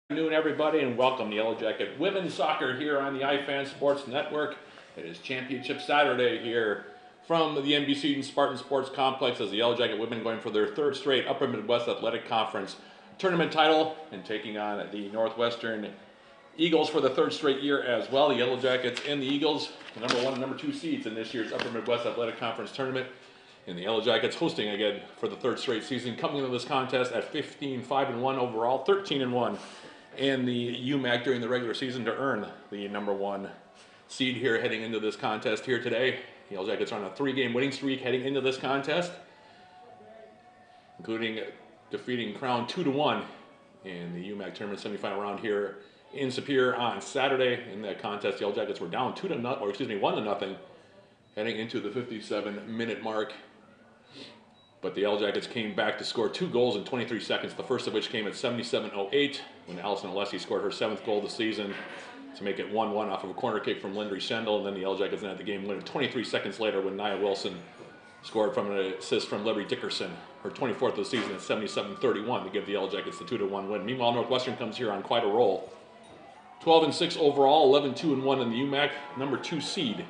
Good afternoon, everybody, and welcome to Yellow Jacket Women's Soccer here on the iFan Sports Network. It is Championship Saturday here from the NBC and Spartan Sports Complex as the Yellow Jacket women going for their third straight Upper Midwest Athletic Conference tournament title and taking on the Northwestern Eagles for the third straight year as well. The Yellow Jackets and the Eagles, the number 1 and number 2 seeds in this year's Upper Midwest Athletic Conference tournament. And the Yellow Jackets hosting again for the third straight season, coming into this contest at 15-5-1 overall, 13-1 in the UMAC during the regular season to earn the number 1 seed here heading into this contest here today. The Yellow Jackets are on a 3-game winning streak heading into this contest, including defeating Crown 2-1 in the UMAC tournament semifinal round here in Superior on Saturday. In that contest, the Yellow Jackets were down 1-0 heading into the 57-minute mark. But the Yellow Jackets came back to score 2 goals in 23 seconds, the first of which came at 77:08 when Allison Alessi scored her 7th goal of the season to make it 1-1 off of a corner kick from Lindry Schendel. And then the Yellow Jackets had the game winner 23 seconds later when Nia Wilson scored from an assist from Libby Dickerson, her 24th of the season at 77:31 to give the Yellow Jackets the 2-1 win. Meanwhile, Northwestern comes here on quite a roll. 12-6 overall, 11-2-1 in the UMAC, number 2 seed.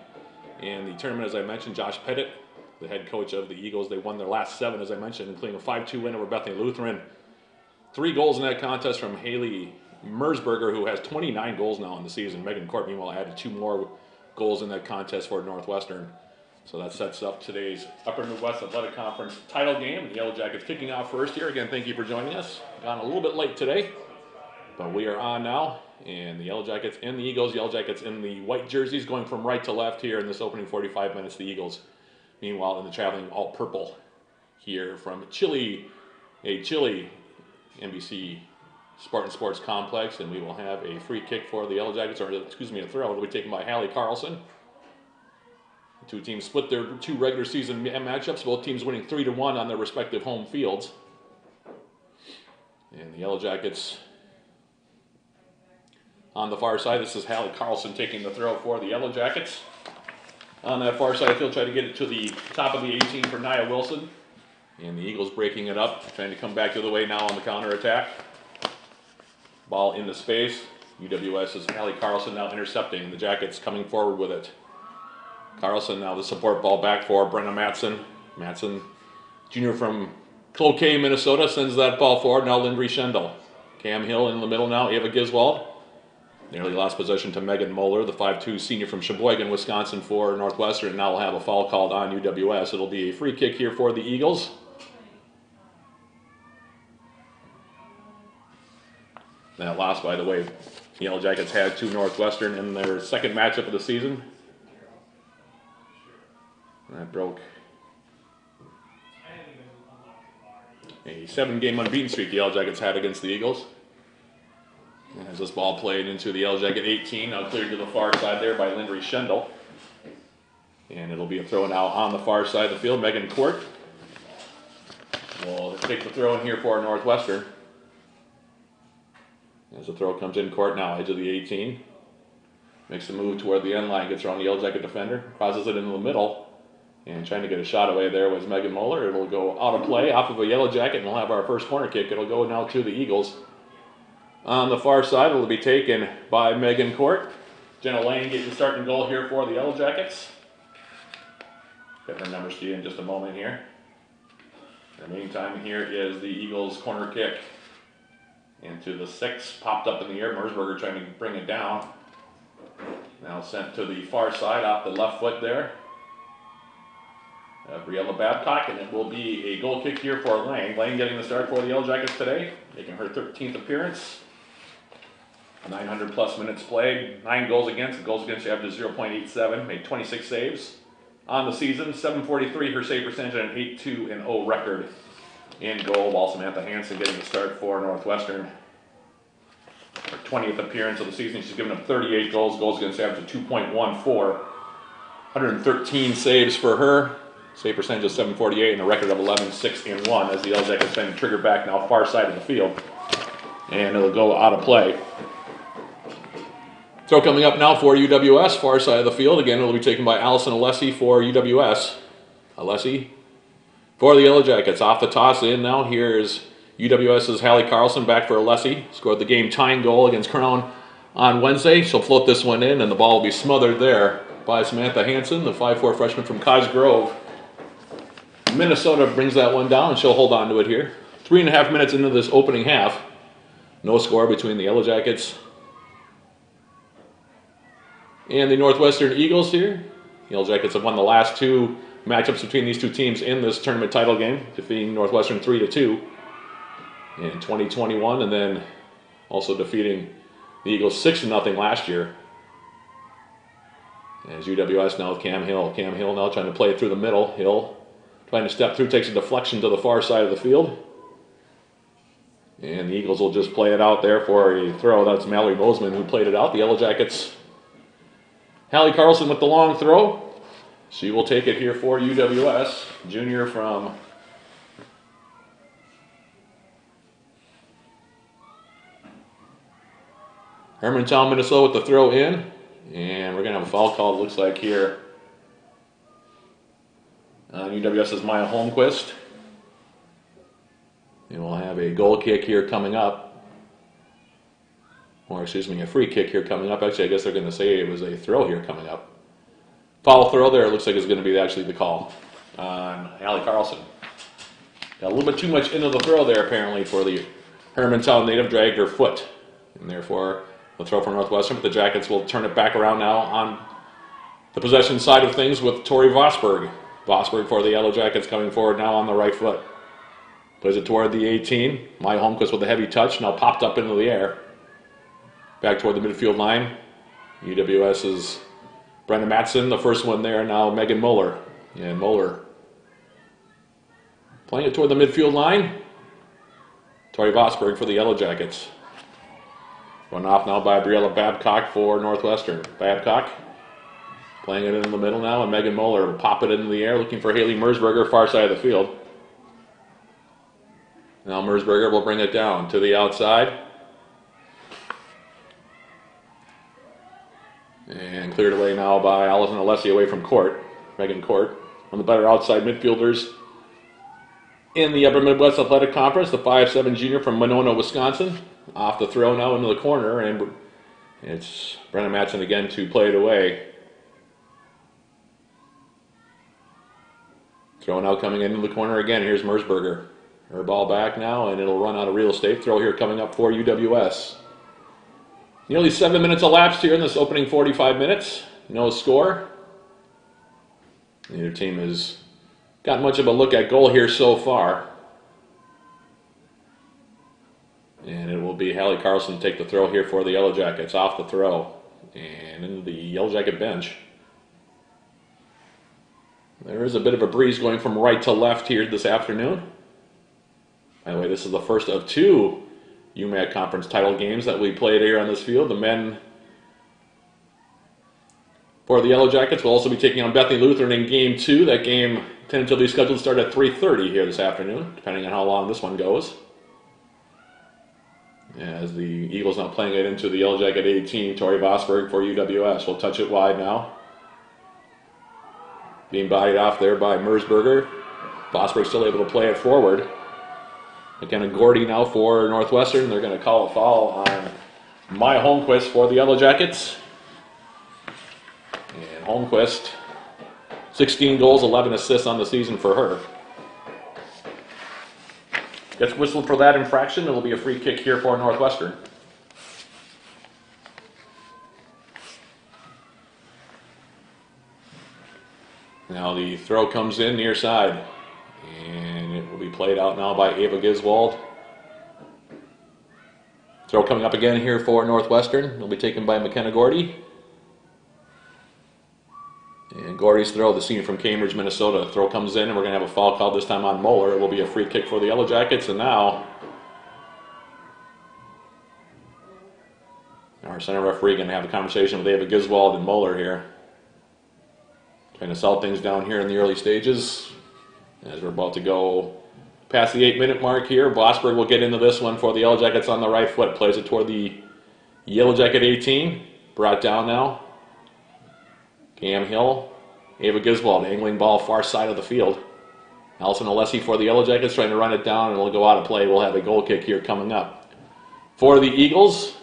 And the tournament, as I mentioned, Josh Pettit, the head coach of the Eagles, they won their last 7, as I mentioned, including a 5-2 win over Bethany Lutheran. 3 goals in that contest from Haley Mersberger, who has 29 goals now in the season. Megan Court, meanwhile, added 2 more goals in that contest for Northwestern. So that sets up today's Upper Midwest Athletic Conference title game. The Yellow Jackets kicking off first here. Again, thank you for joining us. Gone a little bit late today, but we are on now. And the Yellow Jackets and the Eagles. Yellow Jackets in the white jerseys going from right to left here in this opening 45 minutes. The Eagles, meanwhile, in the traveling all purple here from chilly NBC Spartan Sports Complex. And we will have a free kick for the Yellow Jackets, or excuse me, a throw. It'll be taken by Hallie Carlson. The two teams split their 2 regular season matchups, both teams winning 3-1 on their respective home fields. And the Yellow Jackets on the far side. This is Hallie Carlson taking the throw for the Yellow Jackets. On that far side, he'll try to get it to the top of the 18 for Nia Wilson. And the Eagles breaking it up, trying to come back the other way now on the counterattack. Ball into space. UWS's Hallie Carlson now intercepting. The Jackets coming forward with it. Carlson now the support ball back for Brenna Matson. Matson, junior from Cloquet, Minnesota, sends that ball forward. Now Lindry Schendel. Cam Hill in the middle now. Ava Giswald. Nearly lost possession to Megan Moeller, the 5'2 senior from Sheboygan, Wisconsin for Northwestern. Now we'll have a foul called on UWS. It'll be a free kick here for the Eagles. That loss, by the way, the Yellow Jackets had to Northwestern in their second matchup of the season. That broke a 7-game unbeaten streak the Yellow Jackets had against the Eagles. As this ball played into the Yellow Jacket 18, now cleared to the far side there by Lindry Schendel. And it'll be a throw now on the far side of the field. Megan Court will take the throw in here for Northwestern. As the throw comes in, Court now edge of the 18. Makes the move toward the end line, gets around the Yellow Jacket defender, crosses it into the middle. And trying to get a shot away there was Megan Moeller. It'll go out of play off of a Yellow Jacket, and we'll have our first corner kick. It'll go now to the Eagles. On the far side, it'll be taken by Megan Court. Jenna Lane getting the starting goal here for the Yellow Jackets. Get her numbers to you in just a moment here. In the meantime, here is the Eagles' corner kick into the 6. Popped up in the air. Mersberger trying to bring it down. Now sent to the far side off the left foot there. Briella Babcock, and it will be a goal kick here for Lane. Lane getting the start for the Yellow Jackets today, making her 13th appearance. 900 plus minutes played, 9 goals against. The goals against average 0.87, made 26 saves on the season. 743 her save percentage and an 8-2-0 record in goal. While Samantha Hansen getting the start for Northwestern. Her 20th appearance of the season, she's given up 38 goals. Goals against average of 2.14. 113 saves for her. Save percentage of 748 and a record of 11-6-1 as the Yellow Jackets trying to trigger back now far side of the field. And it'll go out of play. Throw coming up now for UWS, far side of the field. Again, it'll be taken by Allison Alessi for UWS. Alessi for the Yellow Jackets. Off the toss in now. Here's UWS's Hallie Carlson back for Alessi. Scored the game-tying goal against Crown on Wednesday. She'll float this one in, and the ball will be smothered there by Samantha Hansen, the 5'4" freshman from Cosgrove. Minnesota brings that one down, and she'll hold on to it here. 3.5 minutes into this opening half. No score between the Yellow Jackets and the Northwestern Eagles here. The Yellow Jackets have won the last 2 matchups between these 2 teams in this tournament title game, defeating Northwestern 3-2 in 2021, and then also defeating the Eagles 6-0 last year. As UWS now with Cam Hill. Cam Hill now trying to play it through the middle. Hill trying to step through, takes a deflection to the far side of the field. And the Eagles will just play it out there for a throw. That's Mallory Bozeman who played it out. The Yellow Jackets, Hallie Carlson with the long throw. She will take it here for UWS. Junior from Hermantown, Minnesota with the throw in. And we're going to have a foul call, it looks like, here on UWS's Maya Holmquist. And we'll have a goal kick here coming up. Or, excuse me, a free kick here coming up. Actually, I guess they're going to say it was a throw here coming up. Foul throw there, it looks like it's going to be actually the call on Hallie Carlson. Got a little bit too much into the throw there, apparently, for the Hermantown native. Dragged her foot. And therefore, the throw for Northwestern, but the Jackets will turn it back around now on the possession side of things with Tori Vosberg. Vosberg for the Yellow Jackets coming forward now on the right foot. Plays it toward the 18. Maya Holmquist with a heavy touch, now popped up into the air. Back toward the midfield line. UWS's Brenda Matson, the first one there, now Megan Muller. And Muller playing it toward the midfield line. Tori Vosberg for the Yellow Jackets. Run off now by Briella Babcock for Northwestern. Babcock playing it in the middle now, and Megan Muller will pop it into the air, looking for Haley Mersberger, far side of the field. Now Mersberger will bring it down to the outside. And cleared away now by Allison Alessi away from Court. Megan Court, one of the better outside midfielders in the Upper Midwest Athletic Conference, the 5'7" junior from Monona, Wisconsin. Off the throw now into the corner, and it's Brenna Matson again to play it away. Throw now coming into the corner again. Here's Mersberger. Her ball back now, and it'll run out of real estate. Throw here coming up for UWS. Nearly 7 minutes elapsed here in this opening 45 minutes. No score. Neither team has got much of a look at goal here so far. And it will be Hallie Carlson to take the throw here for the Yellow Jackets. Off the throw. And into the Yellow Jacket bench. There is a bit of a breeze going from right to left here this afternoon. By the way, this is the first of 2 UMAC Conference title games that we played here on this field. The men for the Yellow Jackets will also be taking on Bethany Lutheran in Game 2. That game tentatively scheduled to start at 3:30 here this afternoon, depending on how long this one goes. As the Eagles now playing it into the Yellow Jacket 18, Tori Vosberg for UWS. Will touch it wide now. Being bodied off there by Mersberger. Vosberg still able to play it forward. McKenna Gordy now for Northwestern. They're going to call a foul on Maya Holmquist for the Yellow Jackets. And Holmquist, 16 goals, 11 assists on the season for her. Gets whistled for that infraction. It'll be a free kick here for Northwestern. Now the throw comes in near side. And it will be played out now by Ava Giswald. Throw coming up again here for Northwestern. It'll be taken by McKenna Gordy. And Gordy's throw, the senior from Cambridge, Minnesota. Throw comes in, and we're going to have a foul called this time on Moeller. It will be a free kick for the Yellow Jackets. And now our center referee going to have a conversation with Ava Giswald and Moeller here. Trying to settle things down here in the early stages. As we're about to go past the 8-minute mark here, Vosberg will get into this one for the Yellow Jackets on the right foot. Plays it toward the Yellow Jacket 18. Brought down now. Cam Hill. Ava Giswald, angling ball far side of the field. Allison Alessi for the Yellow Jackets trying to run it down, and it'll go out of play. We'll have a goal kick here coming up. For the Eagles,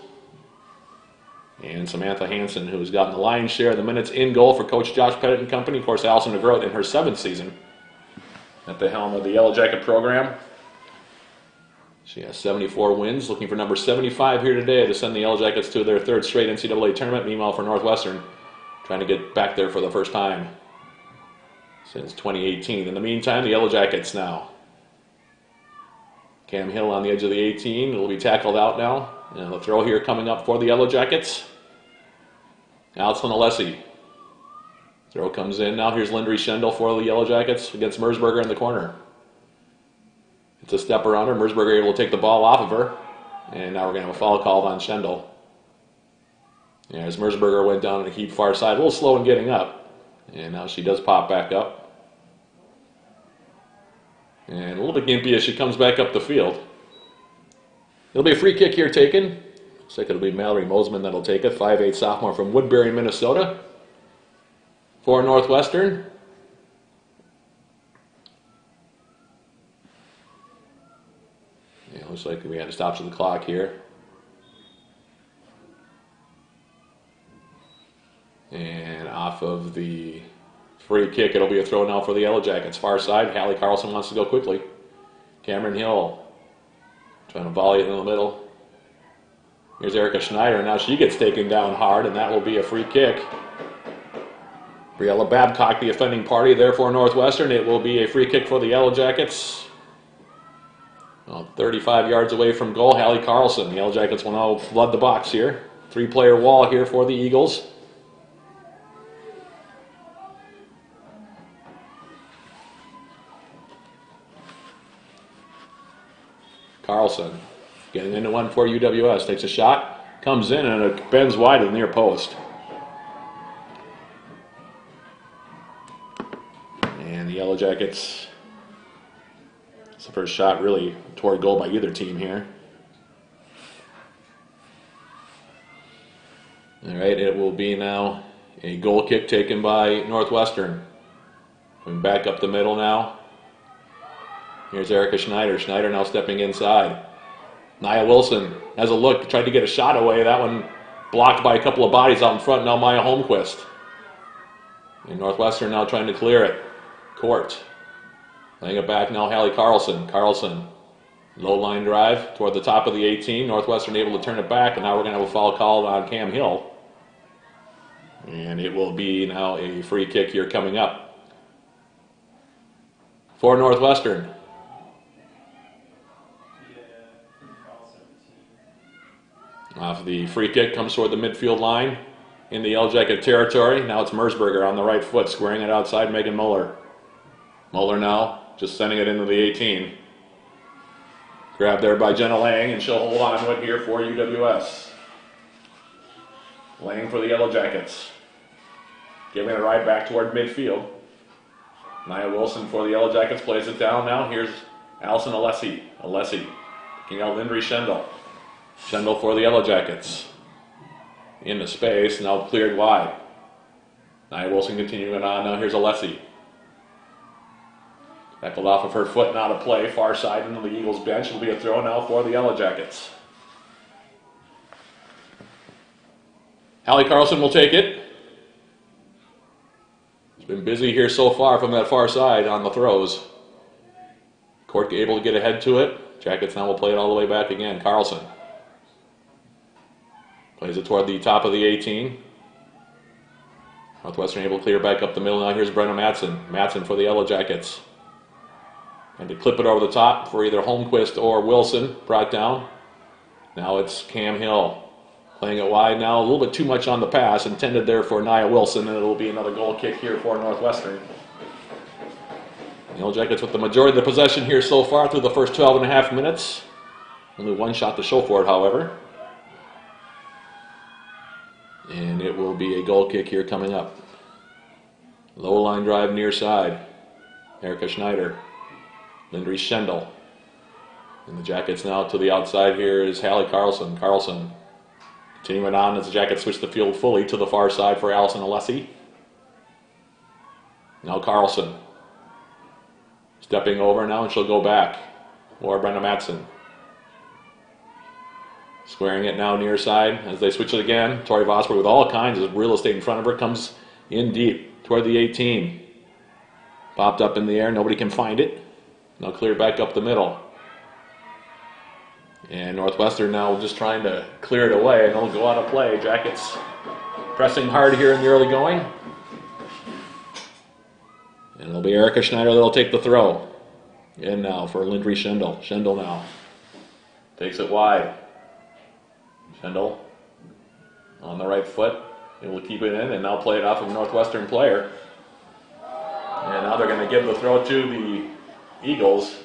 and Samantha Hansen, who's gotten the lion's share of the minutes in goal for Coach Josh Pettit and company. Of course, Allison DeGroat in her 7th season at the helm of the Yellow Jacket program. She has 74 wins, looking for number 75 here today to send the Yellow Jackets to their 3rd straight NCAA tournament. Meanwhile, for Northwestern, trying to get back there for the first time since 2018. In the meantime, the Yellow Jackets now. Cam Hill on the edge of the 18 will be tackled out now. And the throw here coming up for the Yellow Jackets. Allison Alessi. Throw comes in now. Here's Lindry Schendel for the Yellow Jackets against Merzberger in the corner. It's a step around her. Merzberger able to take the ball off of her. And now we're going to have a foul called on Schendel. Yeah, as Merzberger went down in the heap far side, a little slow in getting up. And now she does pop back up. And a little bit gimpy as she comes back up the field. It'll be a free kick here taken. Looks like it'll be Mallory Mosman that'll take it. 5'8" sophomore from Woodbury, Minnesota. For Northwestern. Yeah, looks like we had to stop the clock here. And off of the free kick, it'll be a throw now for the Yellow Jackets. Far side, Hallie Carlson wants to go quickly. Cameron Hill trying to volley it in the middle. Here's Erica Schneider. Now she gets taken down hard, and that will be a free kick. Briella Babcock, the offending party there for Northwestern. It will be a free kick for the Yellow Jackets. Well, 35 yards away from goal, Hallie Carlson. The Yellow Jackets will now flood the box here. 3-player wall here for the Eagles. Carlson getting into one for UWS. Takes a shot, comes in, and it bends wide of the near post. And the Yellow Jackets, it's the first shot really toward goal by either team here. All right, it will be now a goal kick taken by Northwestern. Going back up the middle now. Here's Erica Schneider. Schneider now stepping inside. Nia Wilson has a look, tried to get a shot away. That one blocked by a couple of bodies out in front. Now Maya Holmquist. And Northwestern now trying to clear it. Court. Laying it back now, Hallie Carlson. Carlson. Low line drive toward the top of the 18. Northwestern able to turn it back, and now we're going to have a foul called on Cam Hill. And it will be now a free kick here coming up for Northwestern. Off the free kick comes toward the midfield line in the Yellow Jacket territory. Now it's Merzberger on the right foot, squaring it outside Megan Muller. Muller now just sending it into the 18. Grabbed there by Jenna Lang, and she'll hold on to it here for UWS. Lang for the Yellow Jackets. Giving it right back toward midfield. Nia Wilson for the Yellow Jackets plays it down now. Here's Allison Alessi. Alessi picking out Lindry Schendel. Schendel for the Yellow Jackets. Into space, now cleared wide. Nia Wilson continuing on. Now here's Alessi. Tackled off of her foot, now to play. Far side into the Eagles bench. It'll be a throw now for the Yellow Jackets. Hallie Carlson will take it. It's been busy here so far from that far side on the throws. Court able to get ahead to it. Jackets now will play it all the way back again. Carlson. Plays it toward the top of the 18. Northwestern able to clear back up the middle. Now here's Brenna Matson. Matson for the Yellow Jackets. And to clip it over the top for either Holmquist or Wilson. Brought down. Now it's Cam Hill. Playing it wide now. A little bit too much on the pass. Intended there for Nia Wilson. And it'll be another goal kick here for Northwestern. The Yellow Jackets with the majority of the possession here so far through the first 12.5 minutes. Only one shot to show for it, however. And it will be a goal kick here coming up. Low line drive near side. Erica Schneider. Lindry Schendel. And the Jackets now to the outside here is Hallie Carlson. Carlson continuing on as the Jackets switch the field fully to the far side for Allison Alessi. Now Carlson. Stepping over now, and she'll go back. Or Brenda Matson. Squaring it now near side as they switch it again. Tori Vosberg with all kinds of real estate in front of her comes in deep toward the 18. Popped up in the air, nobody can find it. Now cleared back up the middle. And Northwestern now just trying to clear it away, and it'll go out of play. Jackets pressing hard here in the early going. And it'll be Erica Schneider that'll take the throw. In now for Lindry Schendel. Schendel now takes it wide. Schendel on the right foot. Able to keep it in and now play it off of a Northwestern player. And now they're going to give the throw to the Eagles.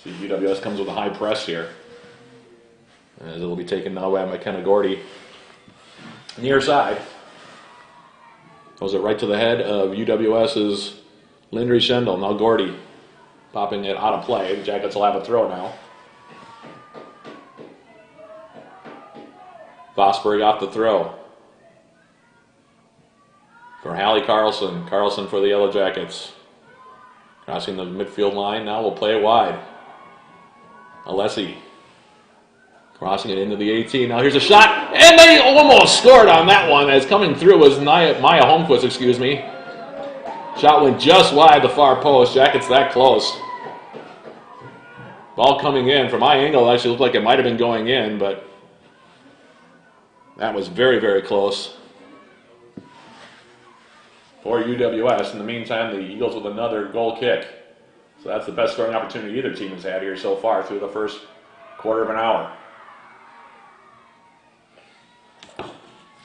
See, UWS comes with a high press here. As it'll be taken now by McKenna Gordy. Near side. Goes it right to the head of UWS's Lindry Schendel. Now Gordy popping it out of play. The Jackets will have a throw now. Vosberg off the throw. For Hallie Carlson. Carlson for the Yellow Jackets. Crossing the midfield line now. We'll play it wide. Alessi. Crossing it into the 18. Now here's a shot. And they almost scored on that one. As coming through was Maya Holmquist, excuse me. Shot went just wide the far post. Jackets that close. Ball coming in. From my angle, it actually looked like it might have been going in, but that was very, very close for UWS. In the meantime, the Eagles with another goal kick. So that's the best scoring opportunity either team has had here so far through the first quarter of an hour.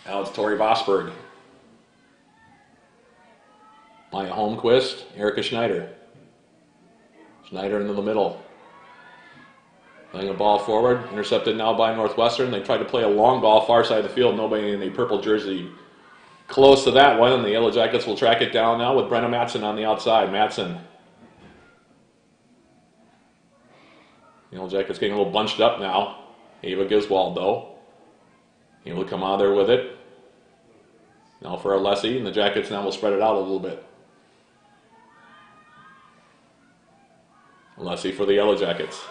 Now it's Tori Vosberg. Maya Holmquist, Erica Schneider. Schneider into the middle. Playing a ball forward, intercepted now by Northwestern. They tried to play a long ball far side of the field. Nobody in a purple jersey close to that one, and the Yellow Jackets will track it down now with Brenna Matson on the outside. Matson. Yellow Jackets getting a little bunched up now. Ava Giswald, though. Able to come out there with it. Now for Alessi, and the Jackets now will spread it out a little bit. Alessi for the Yellow Jackets.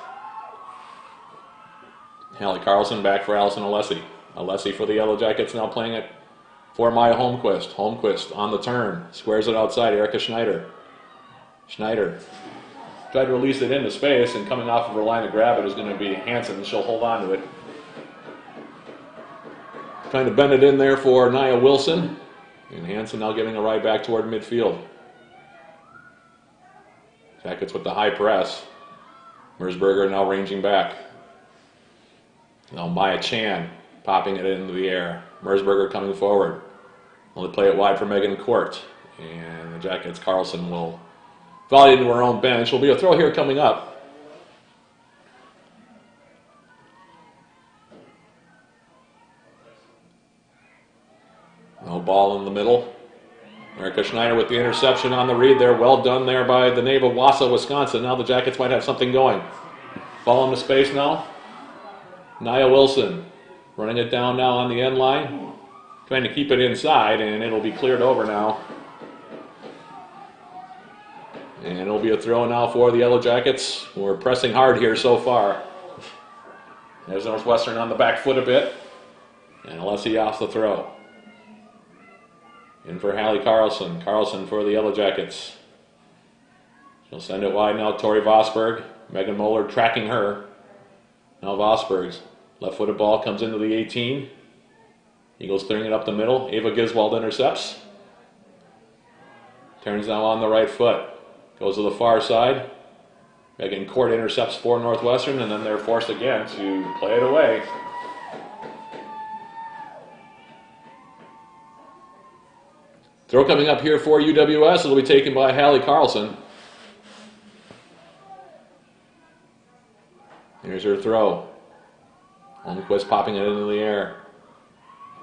Hallie Carlson back for Allison Alessi. Alessi for the Yellow Jackets now playing it for Maya Holmquist. Holmquist on the turn. Squares it outside. Erica Schneider. Schneider tried to release it into space, and coming off of her line to grab it is going to be Hansen. She'll hold on to it. Trying to bend it in there for Nia Wilson. And Hansen now getting a ride back toward midfield. Jackets with the high press. Mersberger now ranging back. Now Maya Chan popping it into the air. Mersberger coming forward. Only play it wide for Megan Court. And the Jackets, Carlson will volley into her own bench. Will be a throw here coming up. No ball in the middle. Erica Schneider with the interception on the read there. Well done there by the native of Wausau, Wisconsin. Now the Jackets might have something going. Ball into space now. Nia Wilson running it down now on the end line. Trying to keep it inside, and it'll be cleared over now. And it'll be a throw now for the Yellow Jackets. We're pressing hard here so far. There's Northwestern on the back foot a bit. And Alessi off the throw. In for Hallie Carlson. Carlson for the Yellow Jackets. She'll send it wide now. Tori Vosberg. Megan Moeller tracking her. Now Vosberg's left-footed ball comes into the 18. Eagles clearing it up the middle. Ava Giswald intercepts. Turns now on the right foot. Goes to the far side. Megan Court intercepts for Northwestern, and then they're forced again to play it away. Throw coming up here for UWS. It'll be taken by Hallie Carlson. Here's her throw. Holmquist popping it into the air.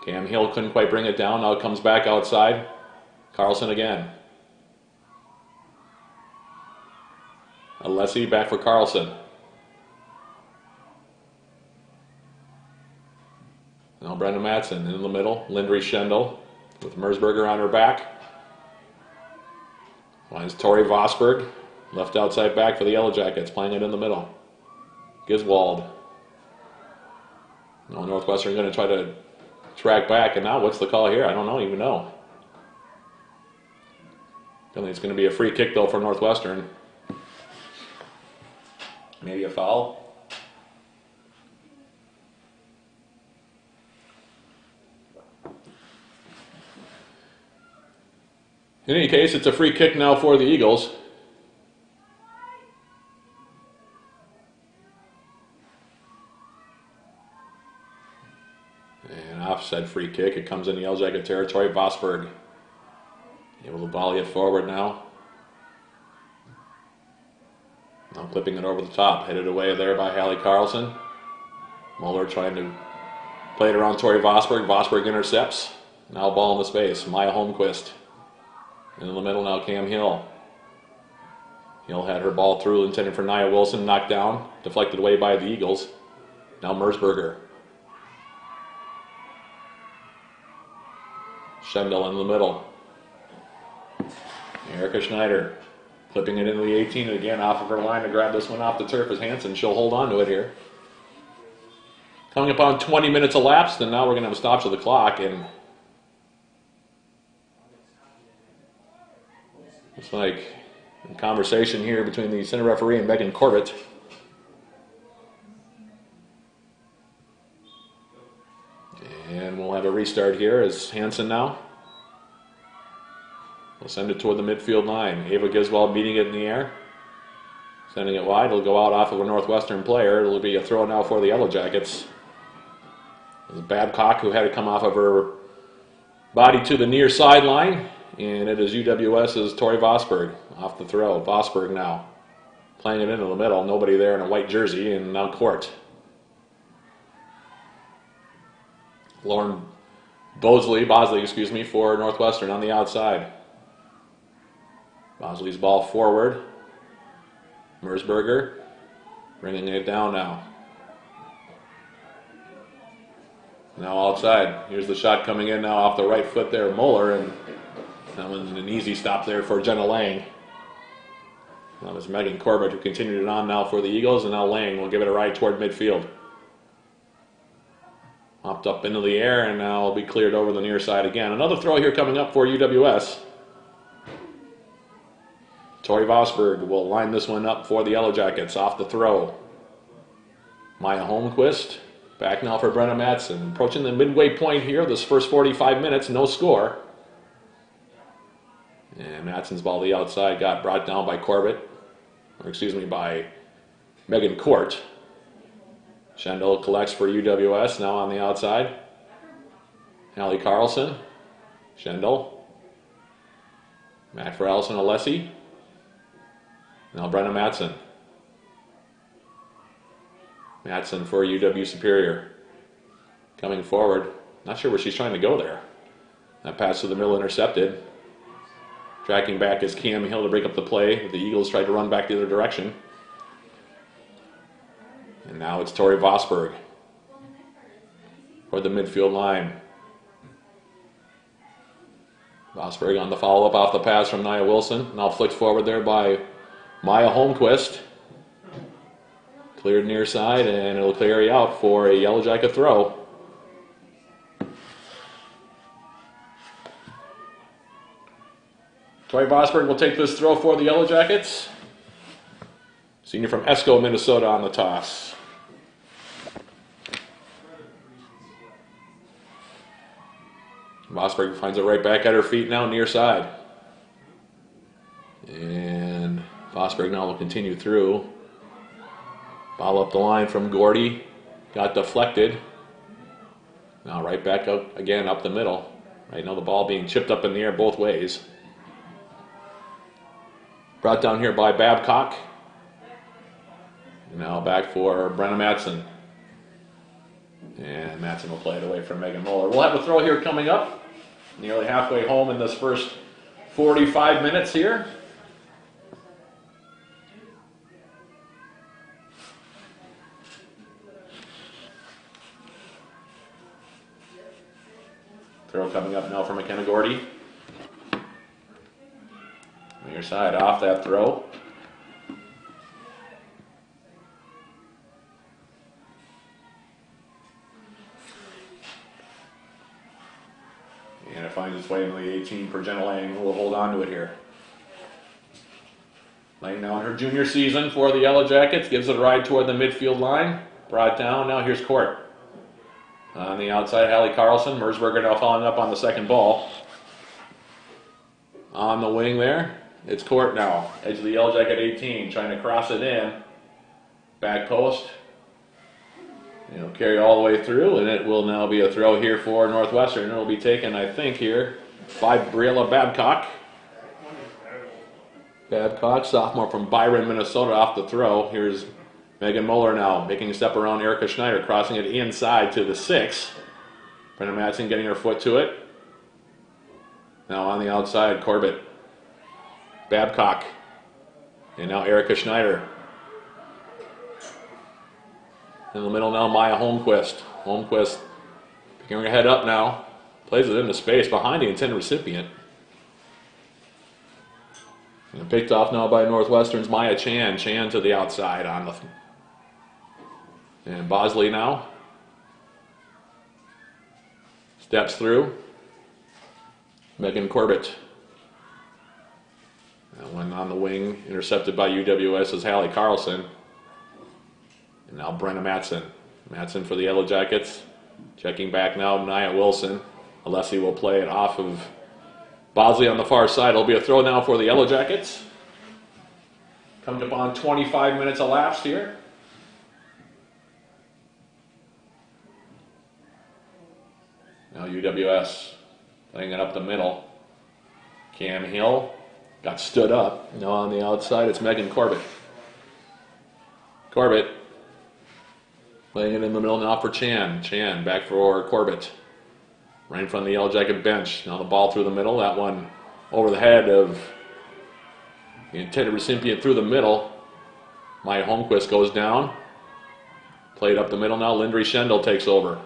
Cam Hill couldn't quite bring it down. Now it comes back outside. Carlson again. Alessi back for Carlson. Now Brenda Matson in the middle. Lindry Schendel with Mersberger on her back. Finds Tori Vosberg, left outside back for the Yellow Jackets, playing it in the middle. Giswald. No, Northwestern going to try to track back, and now what's the call here? I don't even know. I think it's going to be a free kick, though, for Northwestern. Maybe a foul. In any case, it's a free kick now for the Eagles. And offside free kick. It comes in the Yellow Jacket territory. Vosberg able to volley it forward now. Now clipping it over the top. Headed away there by Hallie Carlson. Muller trying to play it around Tori Vosberg. Vosberg intercepts. Now ball in the space. Maya Holmquist. In the middle now, Cam Hill. Hill had her ball through, intended for Nia Wilson. Knocked down. Deflected away by the Eagles. Now Merzberger. Schendel in the middle. Erica Schneider clipping it into the 18 again off of her line to grab this one off the turf as Hansen. She'll hold on to it here. Coming up on 20 minutes elapsed, and now we're going to have a stop to the clock. And it's like a conversation here between the center referee and Megan Corbett. And we'll have a restart here as Hansen now. We'll send it toward the midfield line. Ava Giswald beating it in the air. Sending it wide. It'll go out off of a Northwestern player. It'll be a throw now for the Yellow Jackets. It's Babcock who had to come off of her body to the near sideline. And it is UWS's Tori Vosberg off the throw. Vosberg now playing it into the middle. Nobody there in a white jersey, and now Court. Lauren Bosley for Northwestern on the outside. Bosley's ball forward. Merzberger bringing it down now. Now outside. Here's the shot coming in now off the right foot there, Muller, and that was an easy stop there for Jenna Lang. That was Megan Corbett who continued it on now for the Eagles, and now Lang will give it a ride toward midfield. Hopped up into the air, and now will be cleared over the near side again. Another throw here coming up for UWS. Tori Vosberg will line this one up for the Yellow Jackets off the throw. Maya Holmquist back now for Brenna Matson. Approaching the midway point here, this first 45 minutes, no score. And Matson's ball to the outside got brought down by by Megan Court. Schendel collects for UWS, now on the outside. Hallie Carlson. Schendel. Back for Allison Alessi. Now Brenna Matson. Matson for UW Superior. Coming forward. Not sure where she's trying to go there. That pass to the middle intercepted. Tracking back is Cam Hill to break up the play. The Eagles tried to run back the other direction. And now it's Tori Vosberg for the midfield line. Vosberg on the follow-up off the pass from Nia Wilson. Now flicked forward there by Maya Holmquist. Cleared near side, and it'll carry out for a Yellow Jacket throw. Tori Vosberg will take this throw for the Yellow Jackets. Senior from Esco, Minnesota on the toss. Vosberg finds it right back at her feet now, near side. And Vosberg now will continue through. Ball up the line from Gordy. Got deflected. Now right back up again up the middle. Right now the ball being chipped up in the air both ways. Brought down here by Babcock. Now back for Brenna Matson. And Matson will play it away from Megan Muller. We'll have a throw here coming up. Nearly halfway home in this first 45 minutes here. Throw coming up now for McKenna Gordy. Near side off that throw. And it finds its way into the 18 for Jenna Lang, who will hold on to it here. Lang now in her junior season for the Yellow Jackets. Gives it a ride toward the midfield line. Brought down. Now here's Court. On the outside, Hallie Carlson. Merzberger now following up on the second ball. On the wing there, it's Court now. Edge of the Yellow Jacket 18, trying to cross it in. Back post. It'll carry all the way through, and it will now be a throw here for Northwestern. It will be taken, I think, here by Briella Babcock. Babcock, sophomore from Byron, Minnesota, off the throw. Here's Megan Muller now making a step around Erica Schneider, crossing it inside to the 6. Brenna Madsen getting her foot to it. Now on the outside, Corbett. Babcock. And now Erica Schneider. In the middle now, Maya Holmquist. Holmquist picking her head up now. Plays it into space behind the intended recipient. And picked off now by Northwestern's Maya Chan. Chan to the outside on the... And Bosley now. Steps through. Megan Corbett. That one on the wing, intercepted by UWS's Hallie Carlson. And now Brenna Madsen. Madsen for the Yellow Jackets. Checking back now, Nia Wilson. Alessi will play it off of Bosley on the far side. It'll be a throw now for the Yellow Jackets. Coming up on 25 minutes elapsed here. Now UWS playing it up the middle. Cam Hill got stood up. Now on the outside, it's Megan Corbett. Corbett playing it in the middle now for Chan. Chan back for Corbett. Right in front of the Yellow Jacket bench. Now the ball through the middle. That one over the head of the intended recipient through the middle. Maya Holmquist goes down. Played up the middle now. Lindry Schendel takes over.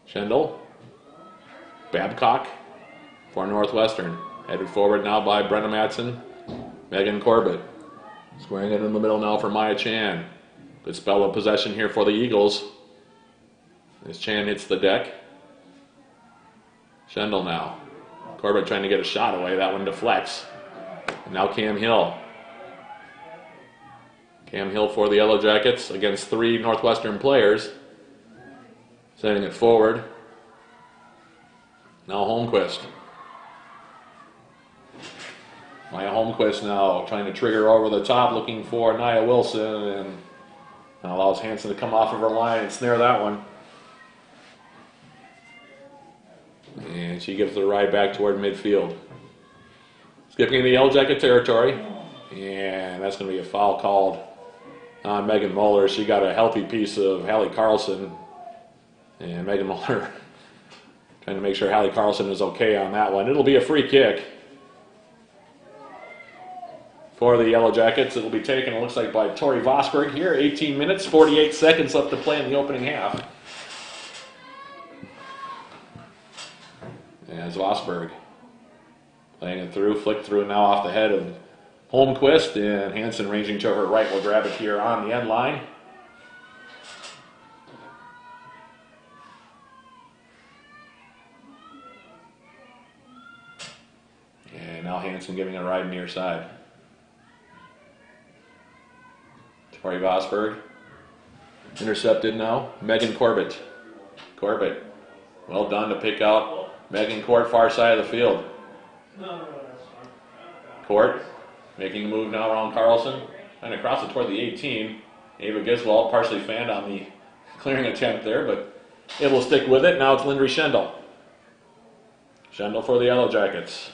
Schendel. Babcock for Northwestern. Headed forward now by Brenna Madsen. Megan Corbett. Squaring it in the middle now for Maya Chan. Good spell of possession here for the Eagles. As Chan hits the deck. Schendel now. Corbett trying to get a shot away. That one deflects. And now Cam Hill. Cam Hill for the Yellow Jackets against 3 Northwestern players. Sending it forward. Now Holmquist. Maya Holmquist now trying to trigger over the top, looking for Nia Wilson, and allows Hansen to come off of her line and snare that one. And she gives the ride back toward midfield. Skipping into Yellow Jacket territory. And that's going to be a foul called on Megan Muller. She got a healthy piece of Hallie Carlson. And Megan Muller trying to make sure Hallie Carlson is okay on that one. It'll be a free kick for the Yellow Jackets. It'll be taken, it looks like, by Tori Vosberg here. 18 minutes, 48 seconds left to play in the opening half. As Vosberg playing it through, flicked through now off the head of Holmquist, and Hansen ranging to her right will grab it here on the end line. And now Hansen giving a ride near side. Tori Vosberg intercepted now. Megan Corbett. Corbett, well done to pick out Megan Court, far side of the field. Court making a move now around Carlson. Trying to cross it toward the 18. Ava Giswald partially fanned on the clearing attempt there, but able to stick with it. Now it's Lindry Schendel. Schendel for the Yellow Jackets.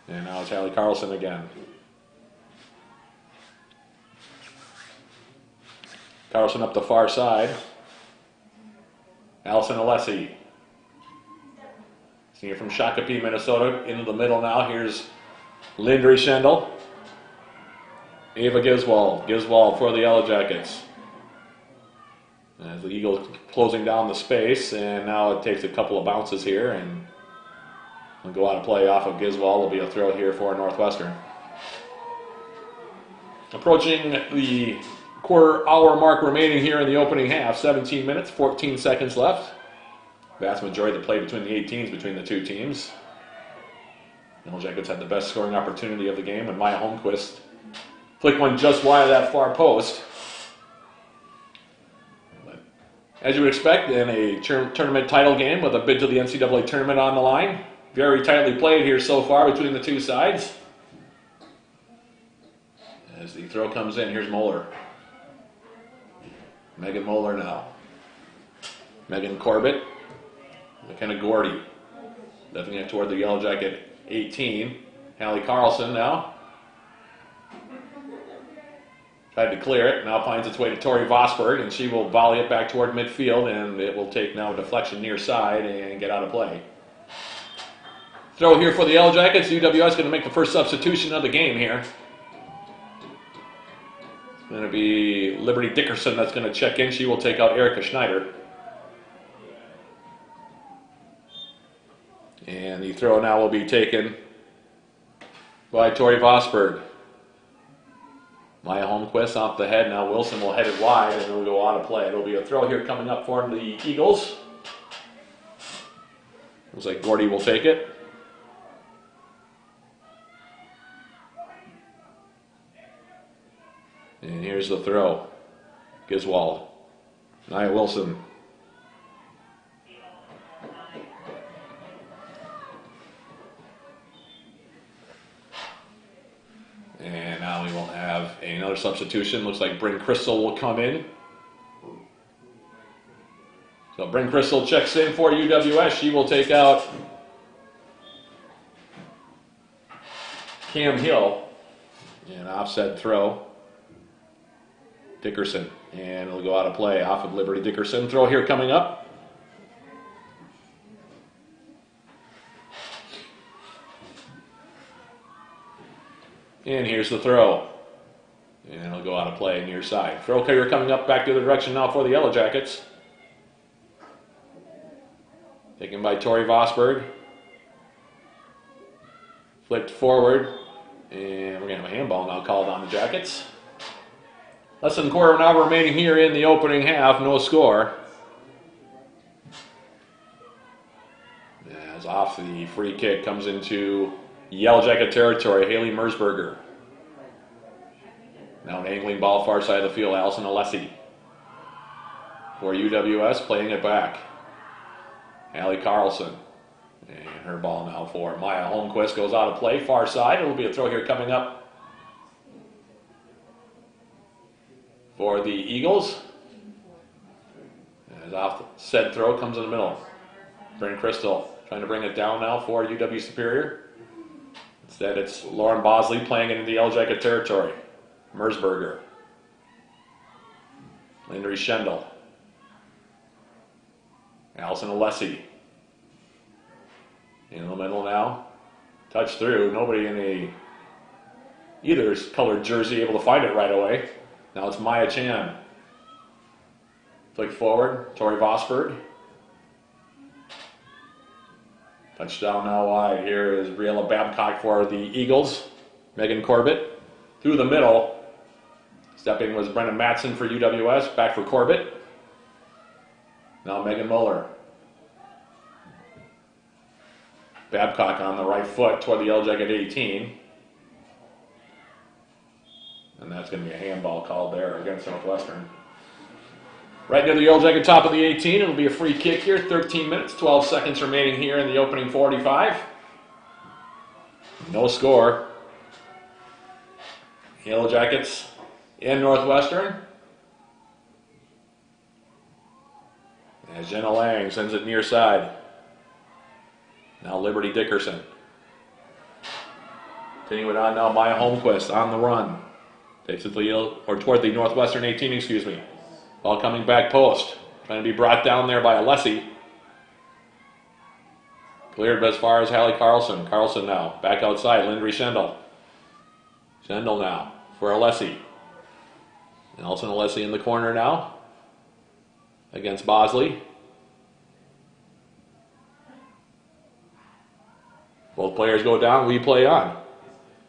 And now it's Hallie Carlson again. Carlson up the far side. Allison Alessi. Senior from Shakopee, Minnesota, into the middle now. Here's Lindry Schendel. Ava Giswald. Giswald for the Yellow Jackets. As the Eagles closing down the space, and now it takes a couple of bounces here, and Will go out of play off of Giswall. Will be a throw here for Northwestern. Approaching the quarter hour mark remaining here in the opening half. 17 minutes, 14 seconds left. Vast majority of the play between the 18s between the two teams. Yellow Jackets had the best scoring opportunity of the game when Maya Holmquist flicked one just wide of that far post. But as you would expect in a tournament title game with a bid to the NCAA tournament on the line, very tightly played here so far between the two sides. As the throw comes in, here's Moeller. Megan Moeller now. Megan Corbett. McKenna Gordy. Lifting it toward the Yellow Jacket 18. Hallie Carlson now. Tried to clear it. Now finds its way to Tori Vosberg, and she will volley it back toward midfield, and it will take now a deflection near side and get out of play. Throw here for the Yellow Jackets. UWS going to make the first substitution of the game here. It's going to be Liberty Dickerson that's going to check in. She will take out Erica Schneider. And the throw now will be taken by Tori Vosberg. Maya Holmquist off the head. Now Wilson will head it wide and it'll go out of play. It'll be a throw here coming up for the Eagles. Looks like Gordy will take it. And here's the throw. Giswall. Nia Wilson. And now we will have another substitution. Looks like Bryn Crystal will come in. So Bryn Crystal checks in for UWS. She will take out Cam Hill. An offset throw. Dickerson. And it'll go out of play off of Liberty Dickerson. Throw here coming up. And here's the throw. And it'll go out of play near side. Throw carrier coming up back the other direction now for the Yellow Jackets. Taken by Tori Vosberg. Flipped forward. And we're going to have a handball now called on the Jackets. Less than a quarter of an hour remaining here in the opening half. No score. As off the free kick comes into Yellow Jacket territory, Haley Mersberger. Now an angling ball far side of the field, Allison Alessi. For UWS, playing it back. Hallie Carlson. And her ball now for Maya Holmquist goes out of play, far side. It'll be a throw here coming up for the Eagles. As off said throw comes in the middle. Bryn Crystal trying to bring it down now for UW Superior. Instead, it's Lauren Bosley playing into the Yellow Jacket territory. Mersberger. Lindry Schendel. Allison Alessi. In the middle now. Touch through. Nobody in either colored jersey able to find it right away. Now it's Maya Chan. Flick forward. Tori Vosberg. Touchdown now wide. Here is Briella Babcock for the Eagles. Megan Corbett through the middle. Stepping was Brendan Matson for UWS. Back for Corbett. Now Megan Muller. Babcock on the right foot toward the Yellow Jacket 18. And that's going to be a handball called there against Northwestern. Right near the Yellow Jacket top of the 18. It'll be a free kick here. 13 minutes, 12 seconds remaining here in the opening 45. No score. Yellow Jackets in Northwestern. As Jenna Lang sends it near side. Now Liberty Dickerson. Continuing on now, Maya Holmquist on the run. Takes it toward the Northwestern 18, excuse me. Ball coming back post. Trying to be brought down there by Alessi. Cleared as far as Hallie Carlson. Carlson now. Back outside. Lindry Schendel. Schendel now for Alessi. Nelson Alessi in the corner now. Against Bosley. Both players go down, we play on.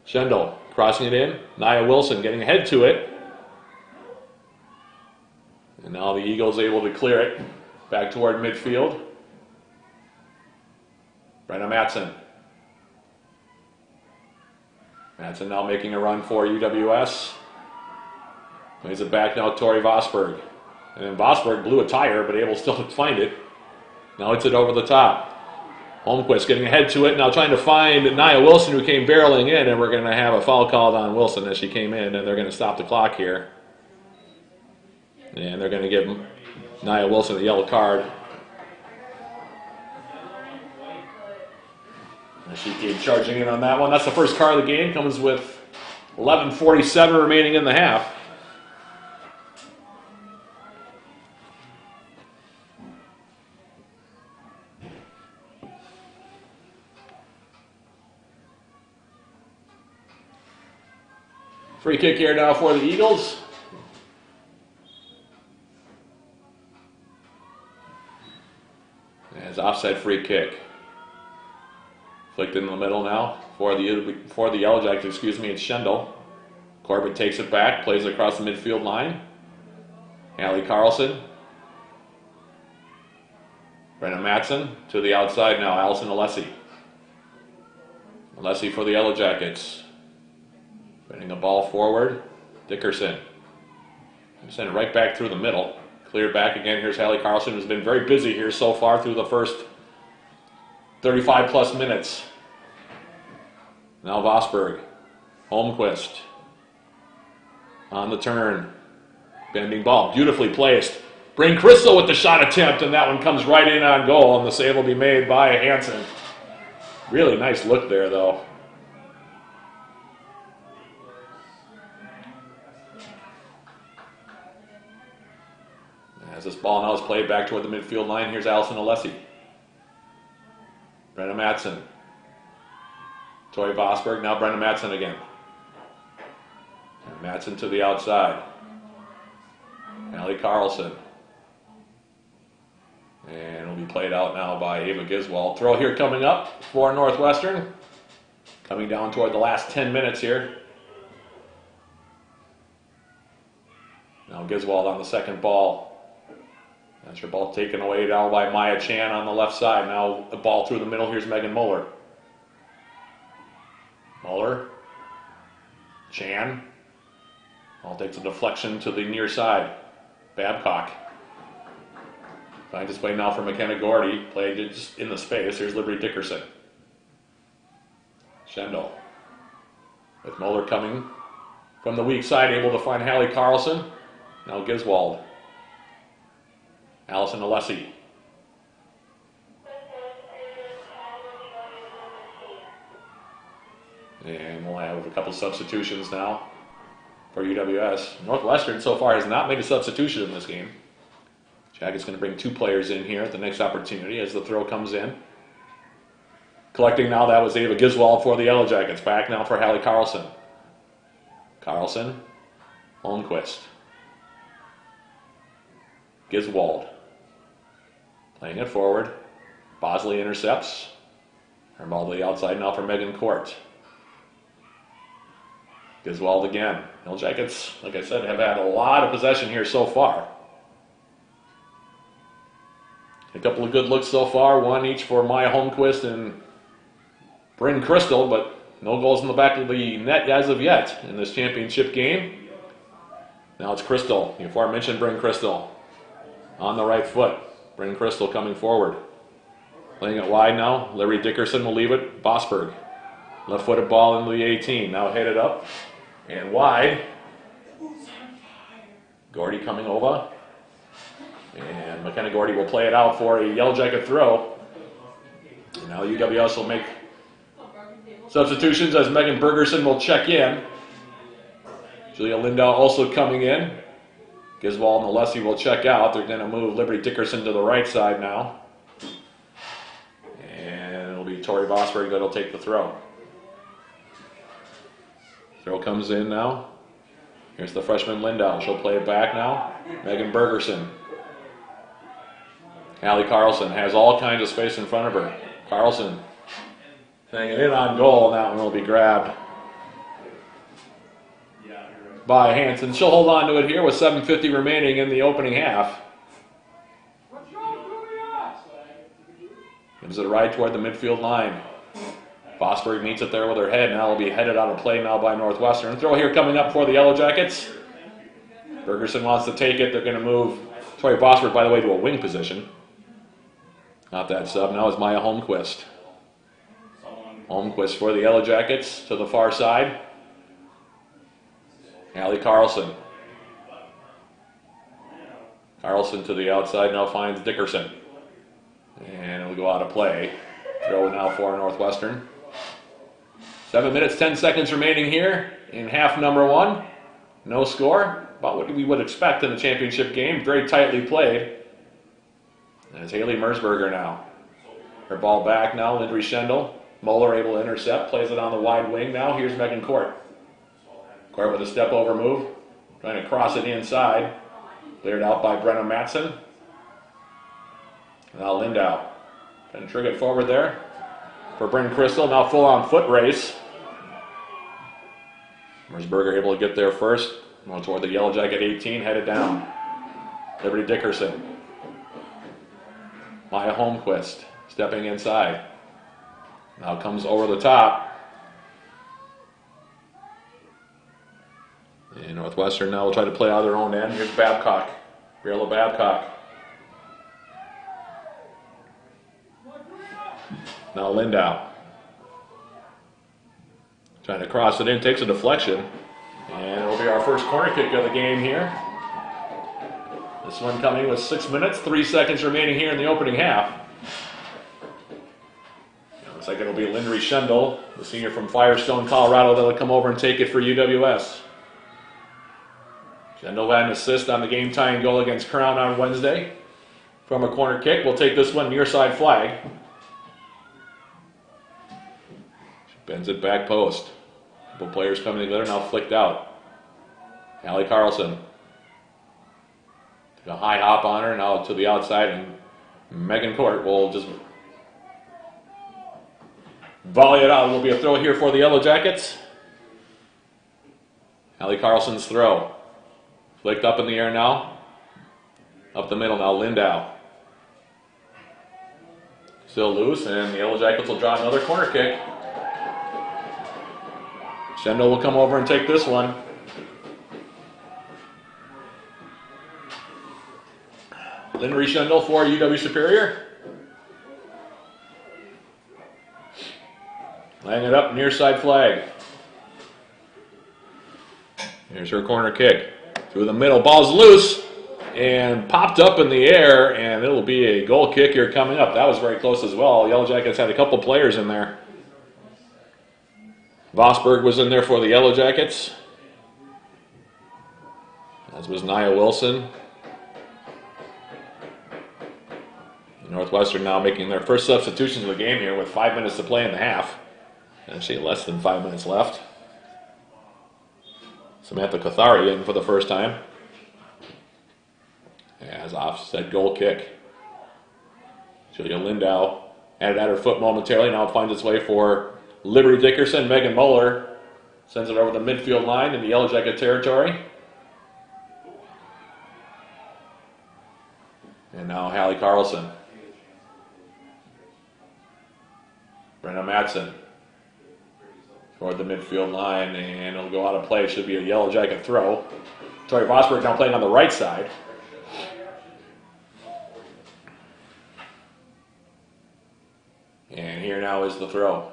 Schendel crossing it in. Nia Wilson getting ahead to it. And now the Eagles able to clear it back toward midfield. Brenna Matson. Matson now making a run for UWS. Plays it back now, Tori Vosberg. And then Vosberg blew a tire, but able still to find it. Now it's it over the top. Holmquist getting ahead to it, now trying to find Nia Wilson, who came barreling in, and we're going to have a foul called on Wilson as she came in, and they're going to stop the clock here. And they're going to give Nia Wilson a yellow card. And she came charging in on that one. That's the first card of the game. Comes with 11:47 remaining in the half. Free kick here now for the Eagles. As offside free kick. Flicked in the middle now for the Yellow Jackets, excuse me, it's Schendel. Corbett takes it back, plays it across the midfield line. Hallie Carlson. Brenna Matson to the outside now, Allison Alessi. Alessi for the Yellow Jackets. Bringing the ball forward, Dickerson. Send it right back through the middle. Cleared back again. Here's Hallie Carlson, who's been very busy here so far through the first 35 plus minutes. Now Vosberg. Holmquist. On the turn. Bending ball. Beautifully placed. Bryn Crystal with the shot attempt, and that one comes right in on goal, and the save will be made by Hansen. Really nice look there, though. As this ball now is played back toward the midfield line, here's Allison Alessi. Brenna Matson. Tori Vosberg, now Brenna Matson again. And Matson to the outside. Hallie Carlson. And it'll be played out now by Ava Giswald. Throw here coming up for Northwestern. Coming down toward the last 10 minutes here. Now Giswald on the second ball. That's her ball taken away now by Maya Chan on the left side. Now the ball through the middle. Here's Megan Muller. Muller. Chan. Ball takes a deflection to the near side. Babcock. Finds its way now for McKenna Gordy. Played it just in the space. Here's Liberty Dickerson. Schendel. With Muller coming from the weak side, able to find Hallie Carlson. Now Giswald. Allison Alessi. And we'll have a couple substitutions now for UWS. Northwestern so far has not made a substitution in this game. Jacket's going to bring two players in here at the next opportunity as the throw comes in. Collecting now, that was Ava Giswald for the Yellow Jackets. Back now for Hallie Carlson. Carlson. Holmquist. Giswald. Playing it forward. Bosley intercepts. Her ball to the outside now for Megan Court. Giswald again. Yellow Jackets, like I said, have had a lot of possession here so far. A couple of good looks so far. One each for Maya Holmquist and Bryn Crystal, but no goals in the back of the net as of yet in this championship game. Now it's Crystal. The aforementioned Bryn Crystal on the right foot. Bryn Crystal coming forward. Playing it wide now. Larry Dickerson will leave it. Vosberg. Left-footed ball into the 18. Now headed up and wide. Gordy coming over. And McKenna Gordy will play it out for a Yellow Jacket throw. And now UWS will make substitutions as Megan Bergerson will check in. Julia Lindahl also coming in. Giswald and Alessi will check out. They're going to move Liberty Dickerson to the right side now. And it'll be Tori Vosberg that'll take the throw. Throw comes in now. Here's the freshman Lindahl. She'll play it back now. Megan Bergerson. Hallie Carlson has all kinds of space in front of her. Carlson Hanging in on goal, and that one will be grabbed by Hansen. She'll hold on to it here with 7:50 remaining in the opening half. Gives it right toward the midfield line. Vosberg meets it there with her head. Now will be headed out of play now by Northwestern. Throw here coming up for the Yellow Jackets. Bergerson wants to take it. They're going to move Tori Vosberg, by the way, to a wing position. Not that sub. Now is Maya Holmquist. Holmquist for the Yellow Jackets to the far side. Allie Carlson. Carlson to the outside, now finds Dickerson. And it'll go out of play. Throw now for Northwestern. 7 minutes, 10 seconds remaining here in half number one. No score, about what we would expect in a championship game. Very tightly played. And it's Haley Mersberger now. Her ball back now, Lindry Schendel. Moeller able to intercept, plays it on the wide wing now. Here's Megan Court. Court with a step over move, trying to cross it inside. Cleared out by Brenna Matson. Now Lindau. Trying to trig it forward there for Bryn Crystal. Now full on foot race. Mersberger able to get there first. Now toward the Yellow Jacket 18, headed down. Liberty Dickerson. Maya Holmquist stepping inside. Now comes over the top. And Northwestern now will try to play out of their own end. Here's Babcock. Briella Babcock. Now Lindau. Trying to cross it in, takes a deflection. And it'll be our first corner kick of the game here. This one coming with 6 minutes, 3 seconds remaining here in the opening half. Looks like it'll be Lindry Schendel, the senior from Firestone, Colorado, that'll come over and take it for UWS. Schendel had an assist on the game-tying goal against Crown on Wednesday. From a corner kick, we'll take this one near side flag. She bends it back post. Couple players coming together, now flicked out. Allie Carlson. Took a high hop on her, now to the outside, and Megan Court will just volley it out. It will be a throw here for the Yellow Jackets. Allie Carlson's throw. Flicked up in the air now. Up the middle now, Lindau. Still loose, and the Yellow Jackets will draw another corner kick. Schendel will come over and take this one. Lindry Schendel for UW Superior. Laying it up near side flag. Here's her corner kick. Through the middle, ball's loose and popped up in the air, and it'll be a goal kick here coming up. That was very close as well. Yellow Jackets had a couple players in there. Vosberg was in there for the Yellow Jackets, as was Nia Wilson. Northwestern now making their first substitutions of the game here with 5 minutes to play in the half. Actually less than 5 minutes left. Samantha Cathari in for the first time. As offset goal kick. Julia Lindau had it at her foot momentarily. Now it finds its way for Liberty Dickerson. Megan Moeller sends it over the midfield line in the Yellow Jacket territory. And now Hallie Carlson. Brenna Matson toward the midfield line, and it'll go out of play. It should be a Yellow Jacket throw. Tori Vosberg now playing on the right side. And here now is the throw.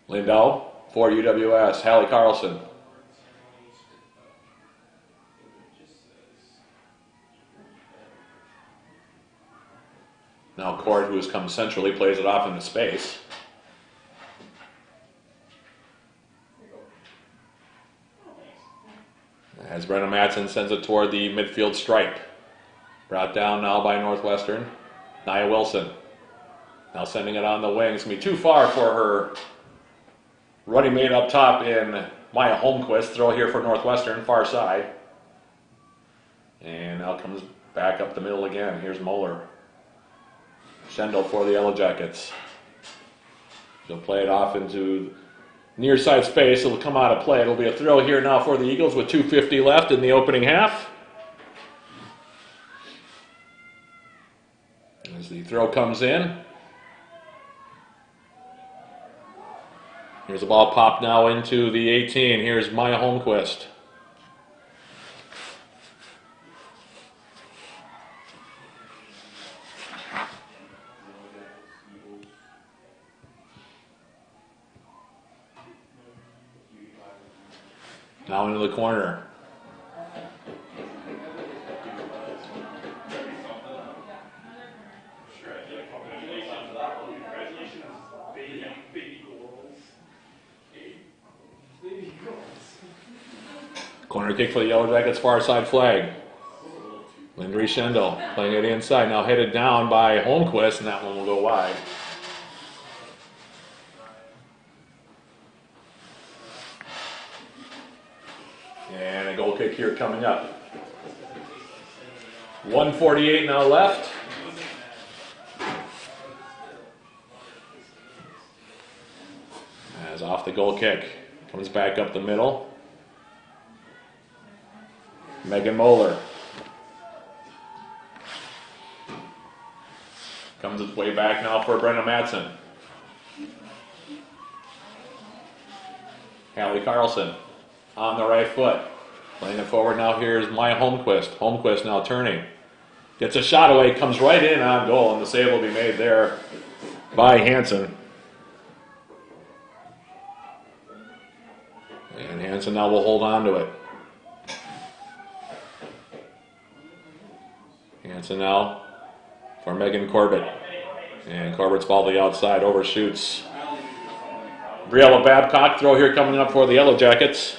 Lindau for UWS. Hallie Carlson. Now Court, who has come centrally, plays it off into space. As Brenna Matson sends it toward the midfield stripe. Brought down now by Northwestern. Nia Wilson. Now sending it on the wing. It's going to be too far for her running mate up top in Maya Holmquist. Throw here for Northwestern, far side. And now comes back up the middle again. Here's Moeller. Schendel for the Yellow Jackets. She'll play it off into near side space. It'll come out of play. It'll be a throw here now for the Eagles with 2:50 left in the opening half. As the throw comes in. Here's the ball popped now into the 18. Here's Maya Holmquist. Now into the corner. Corner kick for the Yellow Jackets, far side flag. Lindry Schendel playing it inside, now headed down by Holmquist, and that one will go wide. And a goal kick here coming up. 1:48 now left. As off the goal kick, comes back up the middle. Megan Moeller. Comes its way back now for Brenna Madsen. Hallie Carlson on the right foot. Playing it forward now, here's Maya Holmquist. Holmquist now turning. Gets a shot away, comes right in on goal, and the save will be made there by Hansen. And Hansen now will hold on to it. Hansen now for Megan Corbett. And Corbett's ball to the outside, overshoots. Briella Babcock, throw here coming up for the Yellow Jackets.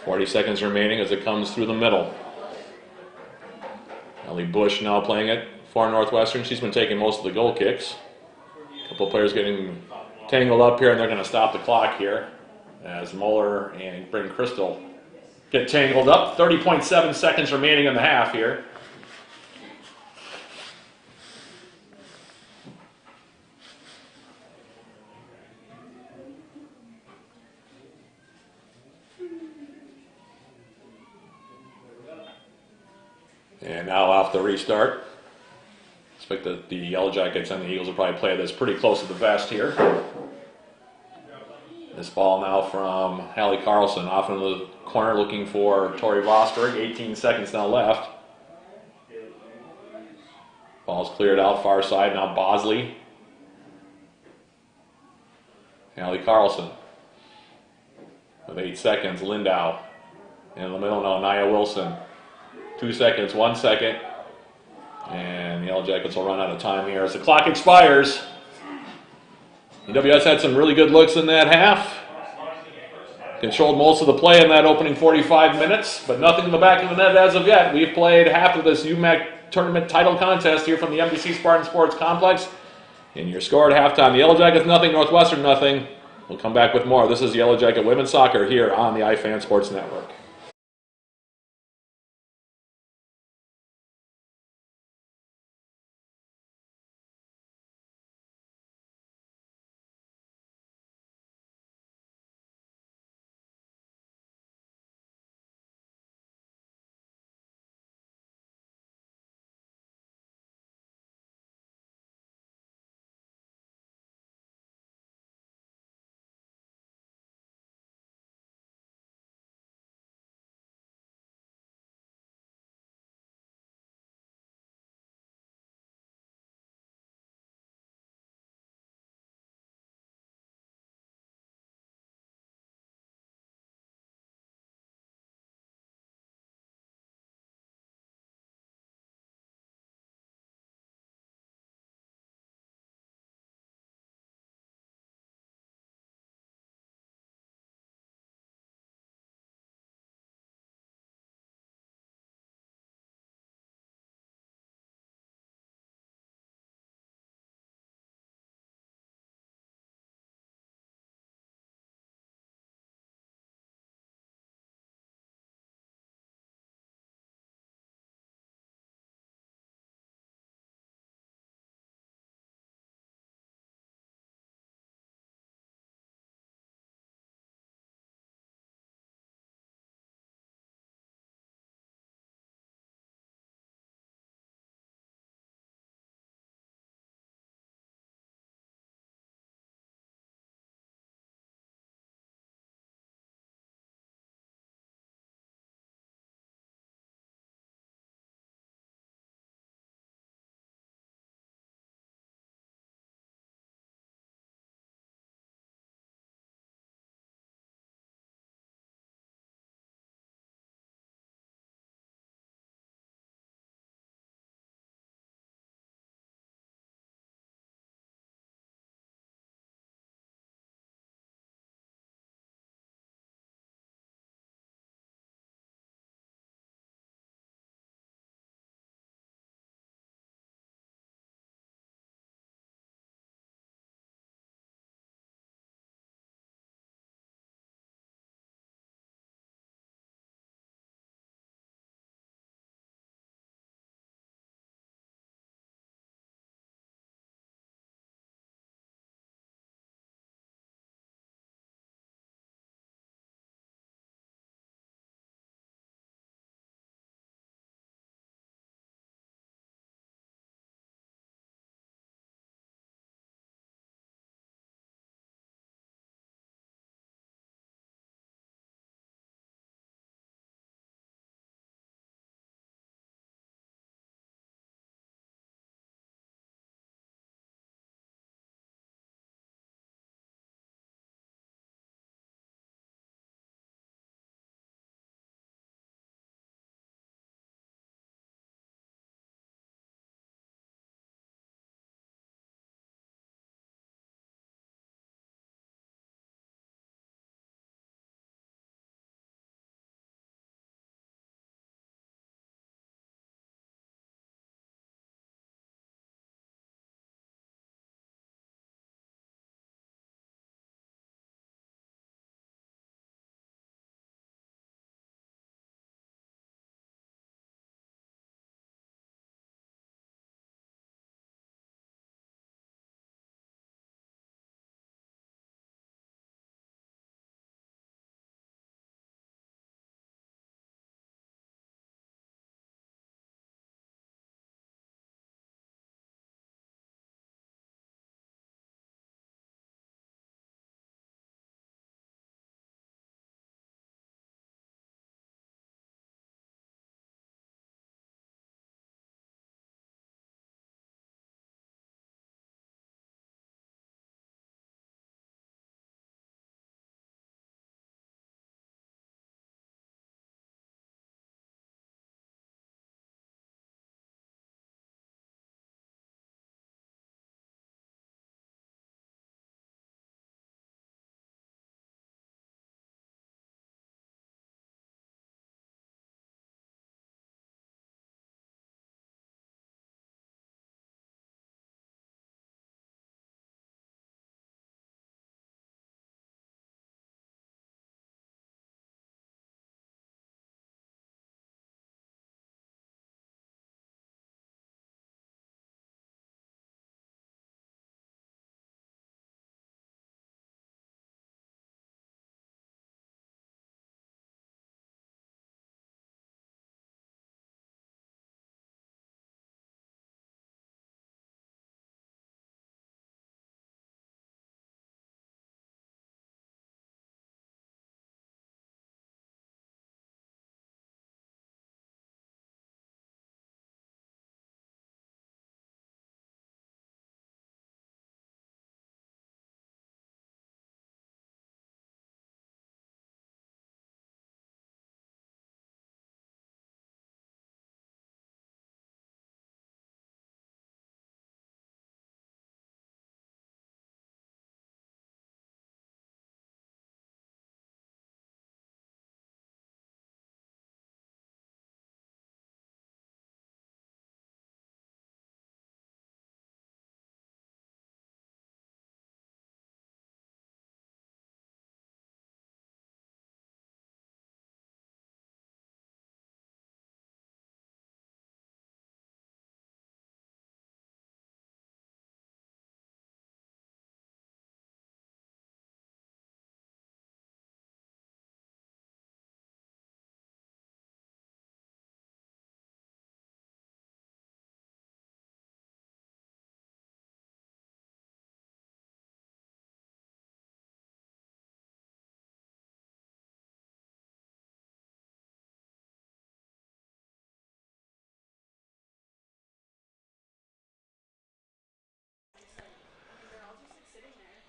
.40 remaining as it comes through the middle. Ellie Bush now playing it for Northwestern. She's been taking most of the goal kicks. A couple of players getting tangled up here, and they're going to stop the clock here as Moeller and Bryn Crystal get tangled up. 30.7 seconds remaining in the half here. And now off the restart. Expect that the Yellow Jackets and the Eagles will probably play this pretty close to the vest here. This ball now from Hallie Carlson off in the corner looking for Tori Vosberg. 18 seconds now left. Ball's cleared out far side. Now Bosley. Hallie Carlson. With 8 seconds, Lindau. In the middle now, Nia Wilson. 2 seconds, 1 second. And the Yellow Jackets will run out of time here as the clock expires. EWS had some really good looks in that half. Controlled most of the play in that opening 45 minutes, but nothing in the back of the net as of yet. We've played half of this UMAC tournament title contest here from the MDC Spartan Sports Complex. And your score at halftime, the Yellow Jackets nothing, Northwestern nothing. We'll come back with more. This is Yellow Jacket Women's Soccer here on the iFan Sports Network.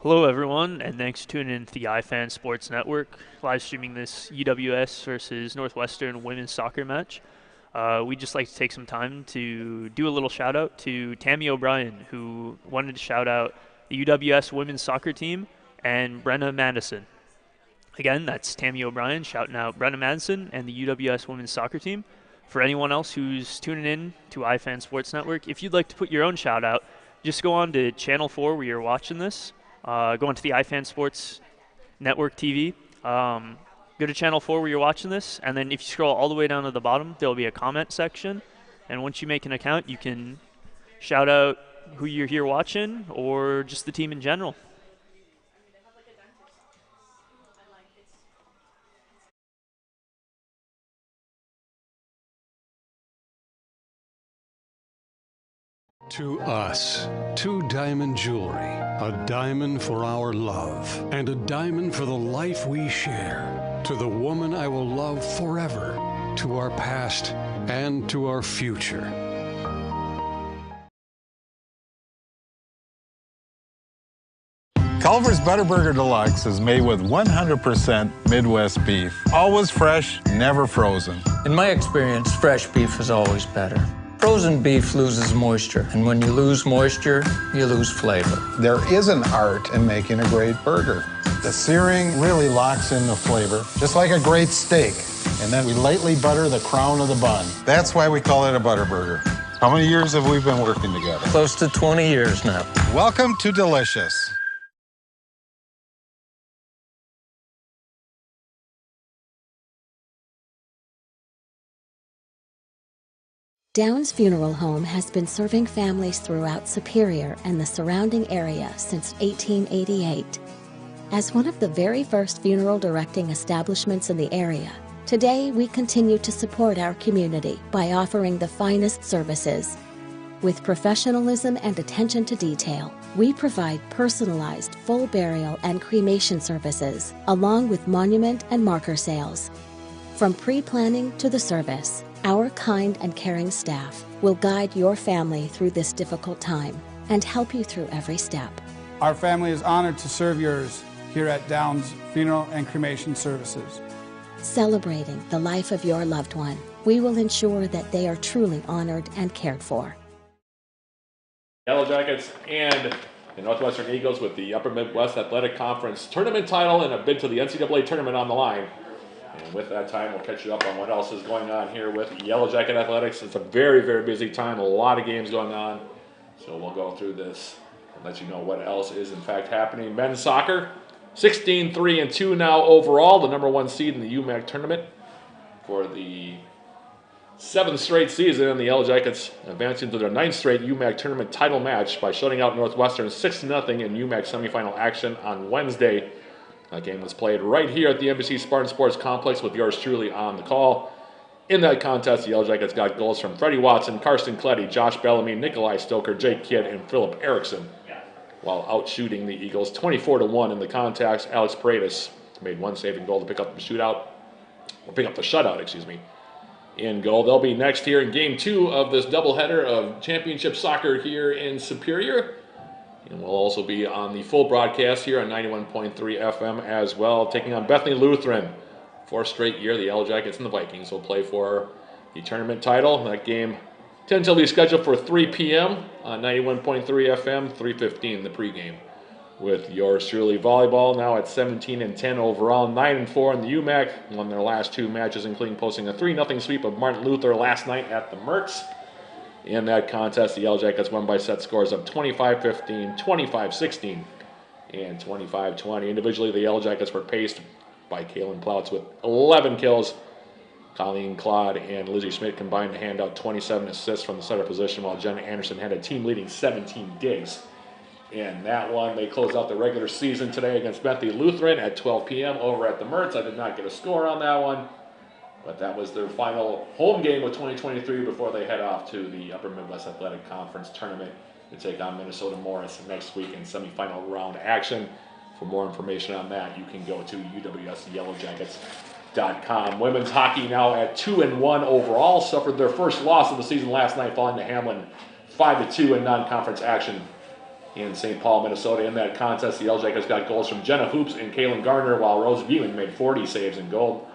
Hello, everyone, and thanks for tuning in to the iFan Sports Network, live streaming this UWS versus Northwestern women's soccer match. We'd just like to take some time to do a little shout out to Tammy O'Brien, who wanted to shout out the UWS women's soccer team and Brenna Madison. Again, that's Tammy O'Brien shouting out Brenna Madison and the UWS women's soccer team. For anyone else who's tuning in to iFan Sports Network, if you'd like to put your own shout out, just go on to Channel 4 where you're watching this. Go on to the iFan Sports Network TV. Go to Channel 4 where you're watching this, and then if you scroll all the way down to the bottom, there'll be a comment section. And once you make an account, you can shout out who you're here watching or just the team in general. To us, two diamond jewelry, a diamond for our love, and a diamond for the life we share. To the woman I will love forever, to our past and to our future. Culver's Butterburger Deluxe is made with 100% Midwest beef. Always fresh, never frozen. In my experience, fresh beef is always better. Frozen beef loses moisture, and when you lose moisture, you lose flavor. There is an art in making a great burger. The searing really locks in the flavor, just like a great steak. And then we lightly butter the crown of the bun. That's why we call it a Butterburger. How many years have we been working together? Close to 20 years now. Welcome to Delicious. Downs Funeral Home has been serving families throughout Superior and the surrounding area since 1888. As one of the very first funeral directing establishments in the area, today we continue to support our community by offering the finest services. With professionalism and attention to detail, we provide personalized full burial and cremation services, along with monument and marker sales. From pre-planning to the service, our kind and caring staff will guide your family through this difficult time and help you through every step. Our family is honored to serve yours here at Downs Funeral and Cremation Services. Celebrating the life of your loved one, we will ensure that they are truly honored and cared for. Yellow Jackets and the Northwestern Eagles with the Upper Midwest Athletic Conference tournament title and a bid to the NCAA tournament on the line. And with that time, we'll catch you up on what else is going on here with Yellow Jacket Athletics. It's a very, very busy time, a lot of games going on. So we'll go through this and let you know what else is in fact happening. Men's soccer, 16-3-2 now overall, the number one seed in the UMAC tournament for the 7th straight season. And the Yellow Jackets advancing to their 9th straight UMAC tournament title match by shutting out Northwestern 6-0 in UMAC semifinal action on Wednesday. That game was played right here at the NBC Spartan Sports Complex with yours truly on the call. In that contest, the Yellow Jackets got goals from Freddie Watson, Karsten Kletty, Josh Bellamy, Nikolai Stoker, Jake Kidd, and Philip Erickson, while outshooting the Eagles 24-1 in the contacts. Alex Paredes made one saving goal to pick up the shutout, in goal. They'll be next here in Game 2 of this doubleheader of championship soccer here in Superior. And we'll also be on the full broadcast here on 91.3 FM as well, taking on Bethany Lutheran. 4th straight year, the Yellow Jackets and the Vikings will play for the tournament title. That game tentatively scheduled for 3 p.m. on 91.3 FM, 3:15 the pregame. With yours truly volleyball now at 17-10 overall, 9-4 in the UMAC. Won their last 2 matches, including posting a 3-0 sweep of Martin Luther last night at the Mertz. In that contest, the Yellow Jackets won by set scores of 25-15, 25-16, and 25-20. Individually, the Yellow Jackets were paced by Kaylin Plouts with 11 kills. Colleen Claude and Lizzie Schmidt combined to hand out 27 assists from the center position, while Jenna Anderson had a team-leading 17 digs. In that one, they closed out the regular season today against Bethany Lutheran at 12 p.m. over at the Mertz. I did not get a score on that one, but that was their final home game of 2023 before they head off to the Upper Midwest Athletic Conference tournament to take on Minnesota Morris next week in semifinal round action. For more information on that, you can go to uwsyellowjackets.com. Women's hockey now at 2-1 overall, suffered their first loss of the season last night, falling to Hamlin 5-2 in non-conference action in St. Paul, Minnesota. In that contest, the Yellow Jackets got goals from Jenna Hoops and Kaylin Gardner, while Rose Viewing made 40 saves in goal.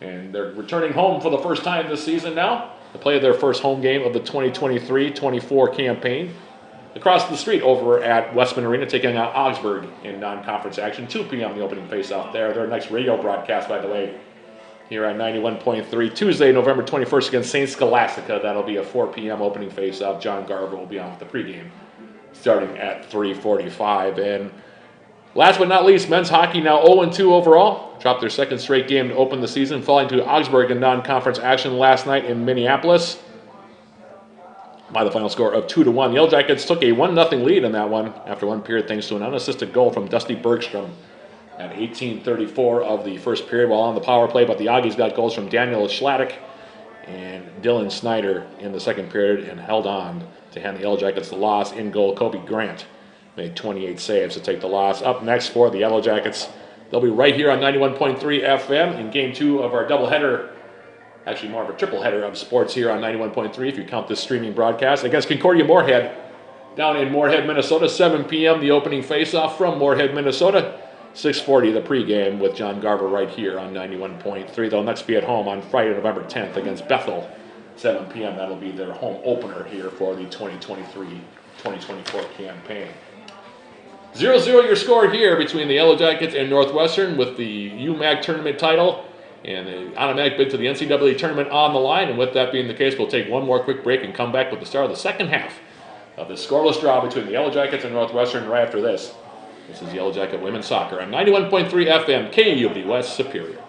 And they're returning home for the first time this season now to play their first home game of the 2023-24 campaign. Across the street over at Westman Arena, taking on Augsburg in non-conference action. 2 p.m. the opening face-off there. Their next radio broadcast, by the way, here on 91.3, Tuesday, November 21st against St. Scholastica. That'll be a 4 p.m. opening face-off. John Garver will be on with the pregame starting at 3:45. And last but not least, men's hockey now 0-2 overall. Dropped their second straight game to open the season, falling to Augsburg in non-conference action last night in Minneapolis by the final score of 2-1. The Yellow Jackets took a 1-0 lead in that one after one period thanks to an unassisted goal from Dusty Bergstrom at 18:34 of the first period while on the power play, but the Aggies got goals from Daniel Schladik and Dylan Snyder in the second period and held on to hand the Yellow Jackets the loss. In goal, Kobe Grant made 28 saves to take the loss. Up next for the Yellow Jackets, they'll be right here on 91.3 FM in Game 2 of our doubleheader, actually more of a triple header of sports here on 91.3 if you count this streaming broadcast, against Concordia Moorhead down in Moorhead, Minnesota. 7 p.m. the opening face-off from Moorhead, Minnesota. 6:40 the pregame with John Garver right here on 91.3. They'll next be at home on Friday, November 10th against Bethel. 7 p.m. That'll be their home opener here for the 2023-2024 campaign. 0-0 your score here between the Yellow Jackets and Northwestern with the UMAC tournament title and the automatic bid to the NCAA tournament on the line. And with that being the case, we'll take one more quick break and come back with the start of the second half of the scoreless draw between the Yellow Jackets and Northwestern right after this. This is Yellow Jacket Women's Soccer on 91.3 FM, KUB West Superior.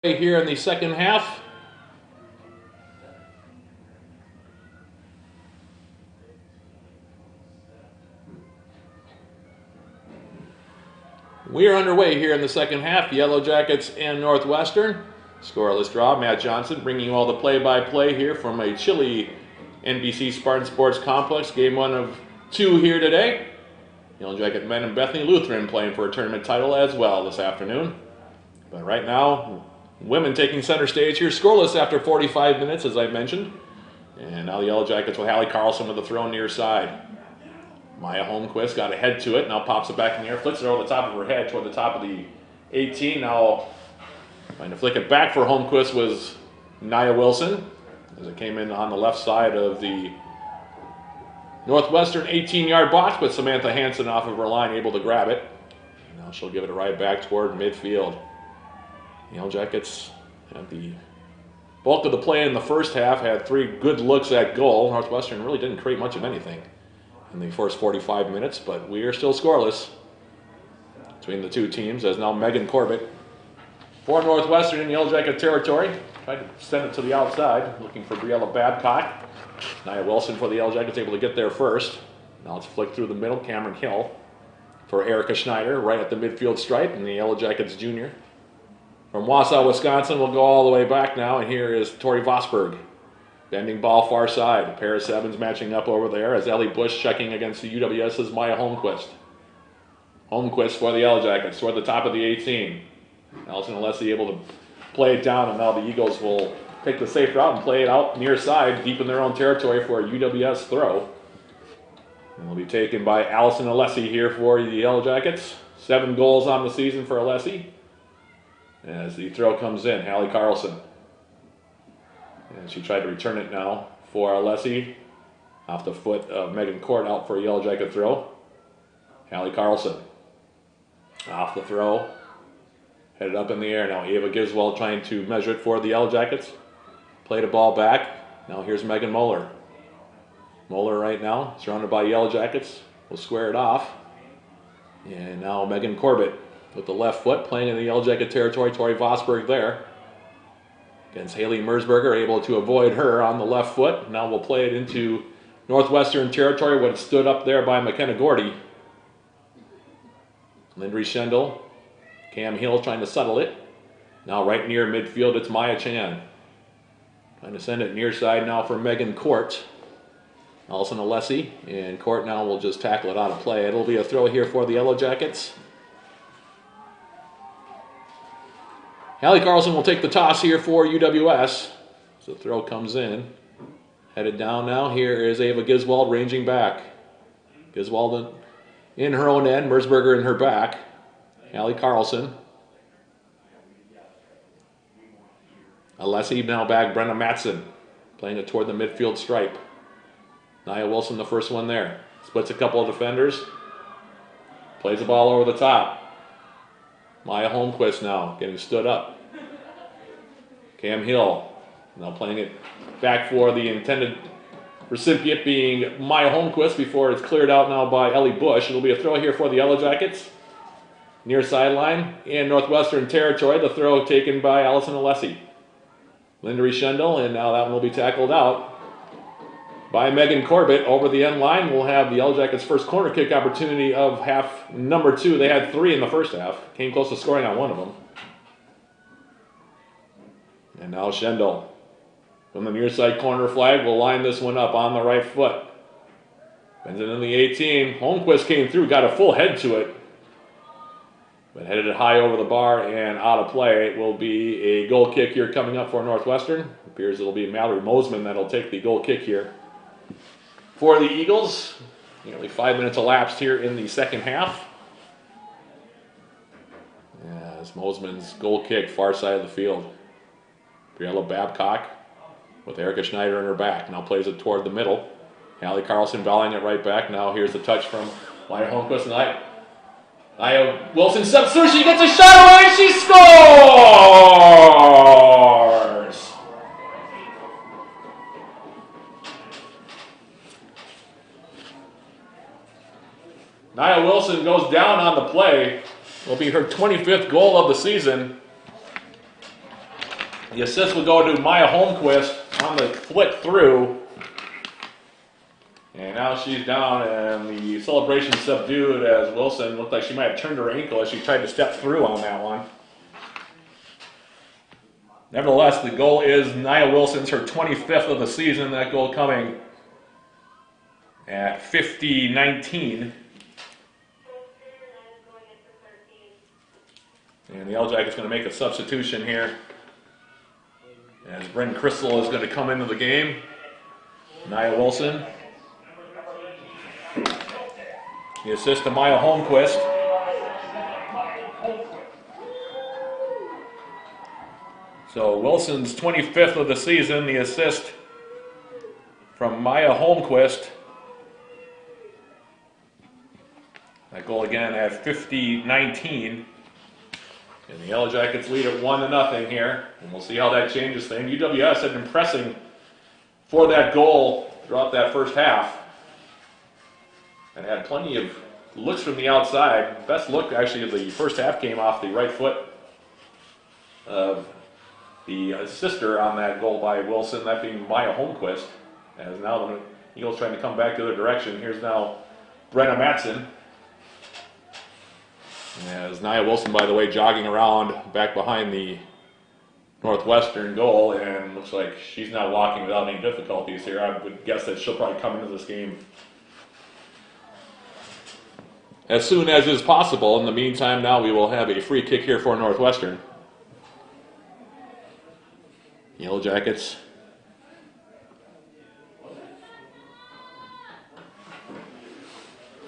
Here in the second half. We are underway here in the second half. Yellow Jackets and Northwestern. Scoreless draw. Matt Johnson bringing you all the play-by-play here from a chilly NBC Spartan Sports Complex. Game 1 of 2 here today. Yellow Jacket men and Bethany Lutheran playing for a tournament title as well this afternoon. But right now, women taking center stage here, scoreless after 45 minutes, as I mentioned. And now the Yellow Jackets with Hallie Carlson with the throw near side. Maya Holmquist got a head to it, now pops it back in the air, flicks it over the top of her head toward the top of the 18. Now trying to flick it back for Holmquist was Nia Wilson, as it came in on the left side of the Northwestern 18-yard box, but Samantha Hansen off of her line able to grab it. Now she'll give it a right back toward midfield. The Yellow Jackets had the bulk of the play in the first half, had 3 good looks at goal. Northwestern really didn't create much of anything in the first 45 minutes, but we are still scoreless between the two teams, as now Megan Corbett for Northwestern in Yellow Jacket territory. Tried to send it to the outside, looking for Briella Babcock. Nia Wilson for the Yellow Jackets able to get there first. Now it's flicked through the middle. Cameron Hill for Erica Schneider right at the midfield stripe, and the Yellow Jackets junior from Wausau, Wisconsin will go all the way back now, and here is Tori Vosberg. Bending ball far side. A pair of sevens matching up over there as Ellie Bush checking against the UWS's Maya Holmquist. Holmquist for the Yellow Jackets toward the top of the 18. Allison Alessi able to play it down, and now the Eagles will take the safe route and play it out near side, deep in their own territory for a UWS throw. And will be taken by Allison Alessi here for the Yellow Jackets. 7 goals on the season for Alessi. As the throw comes in, Hallie Carlson. And she tried to return it now for Alessi. Off the foot of Megan Court, out for a Yellow Jacket throw. Hallie Carlson. Off the throw. Headed up in the air now. Ava Giswell trying to measure it for the Yellow Jackets. Played a ball back. Now here's Megan Moeller. Moeller right now, surrounded by Yellow Jackets. Will square it off. And now Megan Corbett with the left foot playing in the Yellow Jacket territory. Tori Vosberg there. Against Haley Mersberger, able to avoid her on the left foot. Now we'll play it into Northwestern territory when it stood up there by McKenna Gordy. Lindry Schendel. Cam Hill trying to settle it. Now right near midfield, it's Maya Chan. Trying to send it near side now for Megan Court. Allison Alessi, and Court now will just tackle it out of play. It'll be a throw here for the Yellow Jackets. Hallie Carlson will take the toss here for UWS. So the throw comes in. Headed down now. Here is Ava Giswald ranging back. Giswald in her own end. Mersberger in her back. Hallie Carlson. Alessi now back. Brenna Matson playing it toward the midfield stripe. Nia Wilson the first one there. Splits a couple of defenders. Plays the ball over the top. Maya Holmquist now getting stood up. Cam Hill now playing it back for the intended recipient being Maya Holmquist before it's cleared out now by Ellie Bush. It'll be a throw here for the Yellow Jackets. Near sideline in Northwestern territory. The throw taken by Allison Alessi. Lindry Schendel, and now that one will be tackled out by Megan Corbett over the end line. We'll have the Yellow Jackets' first corner kick opportunity of half number 2. They had 3 in the first half. Came close to scoring on one of them. And now Schendel from the near side corner flag will line this one up on the right foot. Bends it in the 18. Holmquist came through, got a full head to it, but headed it high over the bar and out of play. It will be a goal kick here coming up for Northwestern. It appears it'll be Mallory Mosman that'll take the goal kick here for the Eagles. Nearly 5 minutes elapsed here in the second half. As Mosman's goal kick far side of the field. Briella Babcock with Erica Schneider in her back. Now plays it toward the middle. Hallie Carlson volleying it right back. Now here's the touch from Maya Holmquist and Nia Wilson steps through. She gets a shot away and she scores! Nia Wilson goes down on the play. Will be her 25th goal of the season. The assist will go to Maya Holmquist on the flick through. And now she's down, and the celebration subdued as Wilson looked like she might have turned her ankle as she tried to step through on that one. Nevertheless, the goal is Nia Wilson's, her 25th of the season. That goal coming at 50-19. And the Yellow Jackets going to make a substitution here, as Bryn Crystal is going to come into the game. Nia Wilson. The assist to Maya Holmquist. So Wilson's 25th of the season, the assist from Maya Holmquist. That goal again at 50-19. And the Yellow Jackets lead at 1-0 here. And we'll see how that changes things. UWS had been pressing for that goal throughout that first half. And had plenty of looks from the outside. Best look actually of the first half came off the right foot of the assister on that goal by Wilson, that being Maya Holmquist. As now the Eagles trying to come back the other direction. Here's now Brenna Matson. As Nia Wilson, by the way, jogging around back behind the Northwestern goal, and looks like she's not walking without any difficulties here. I would guess that she'll probably come into this game as soon as is possible. In the meantime, now we will have a free kick here for Northwestern. Yellow Jackets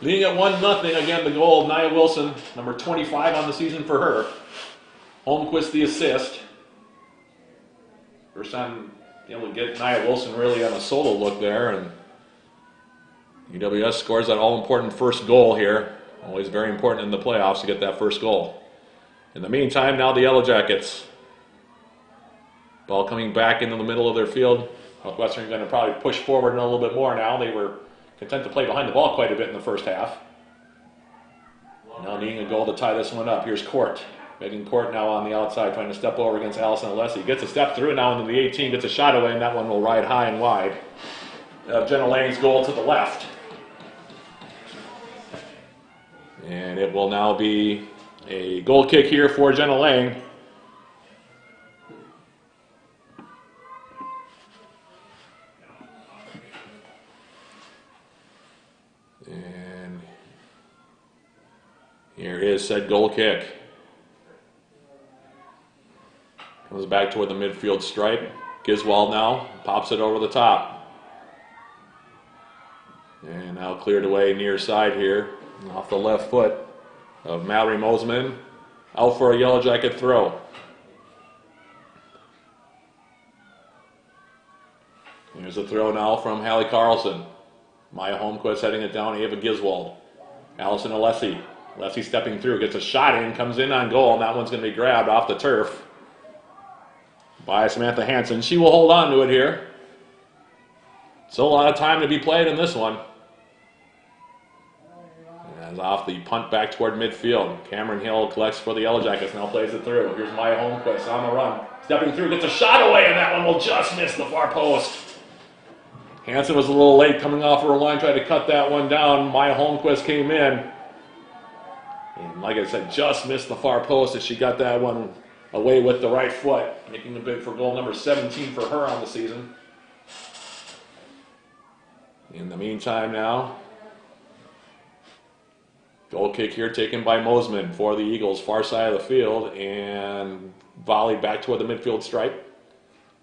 leading at 1-0. Again, the goal of Nia Wilson, number 25 on the season for her. Holmquist the assist. First time able to get Nia Wilson really on a solo look there, and UWS scores that all-important first goal here. Always very important in the playoffs to get that first goal. In the meantime, now the Yellow Jackets. Ball coming back into the middle of their field. Northwestern going to probably push forward a little bit more now. They were content to play behind the ball quite a bit in the first half. Now needing a goal to tie this one up. Here's Court. Megan Court now on the outside trying to step over against Allison Alessi. Gets a step through now into the 18. Gets a shot away, and that one will ride high and wide. Jenna Lang's goal to the left. And it will now be a goal kick here for Jenna Lang. And here is said goal kick. Comes back toward the midfield stripe. Giswald now pops it over the top. And now cleared away near side here. Off the left foot of Mallory Mosman. Out for a Yellow Jacket throw. Here's a throw now from Hallie Carlson. Maya Holmquist heading it down. Ava Giswald. Allison Alessi. Alessi stepping through. Gets a shot in. Comes in on goal. And that one's going to be grabbed off the turf by Samantha Hansen. She will hold on to it here. So a lot of time to be played in this one. As off the punt back toward midfield. Cameron Hill collects for the Yellow Jackets. Now plays it through. Here's Maya Holmquist on the run. Stepping through. Gets a shot away. And that one will just miss the far post. Hansen was a little late coming off her line. Tried to cut that one down. Maya Holmquist came in. And like I said, just missed the far post as she got that one away with the right foot. Making the bid for goal number 17 for her on the season. In the meantime now, goal kick here taken by Mosman for the Eagles, far side of the field, and volleyed back toward the midfield stripe.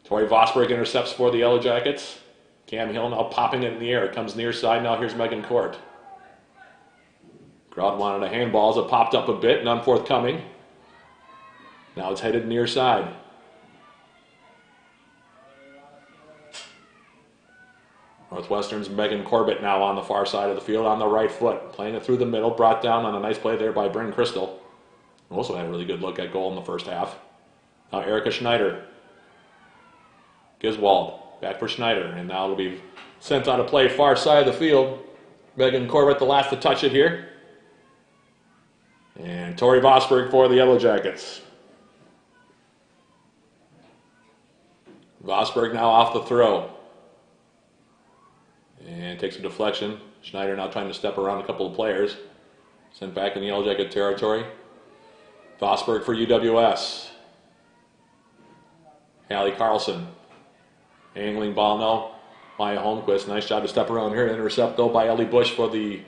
Tori Vosberg intercepts for the Yellow Jackets. Cam Hill now popping it in the air. It comes near side. Now here's Megan Court. Crowd wanted a handball as it popped up a bit, none forthcoming. Now it's headed near side. Northwestern's Megan Corbett now on the far side of the field on the right foot. Playing it through the middle, brought down on a nice play there by Bryn Crystal. Also had a really good look at goal in the first half. Now Erica Schneider. Giswald back for Schneider, and now it'll be sent out of play far side of the field. Megan Corbett the last to touch it here. And Tori Vosberg for the Yellow Jackets. Vosberg now off the throw. And takes a deflection. Schneider now trying to step around a couple of players. Sent back in the Yellow Jacket territory. Vosberg for UWS. Hallie Carlson. Angling ball now. Maya Holmquist. Nice job to step around here. Intercept, though, by Ellie Bush for the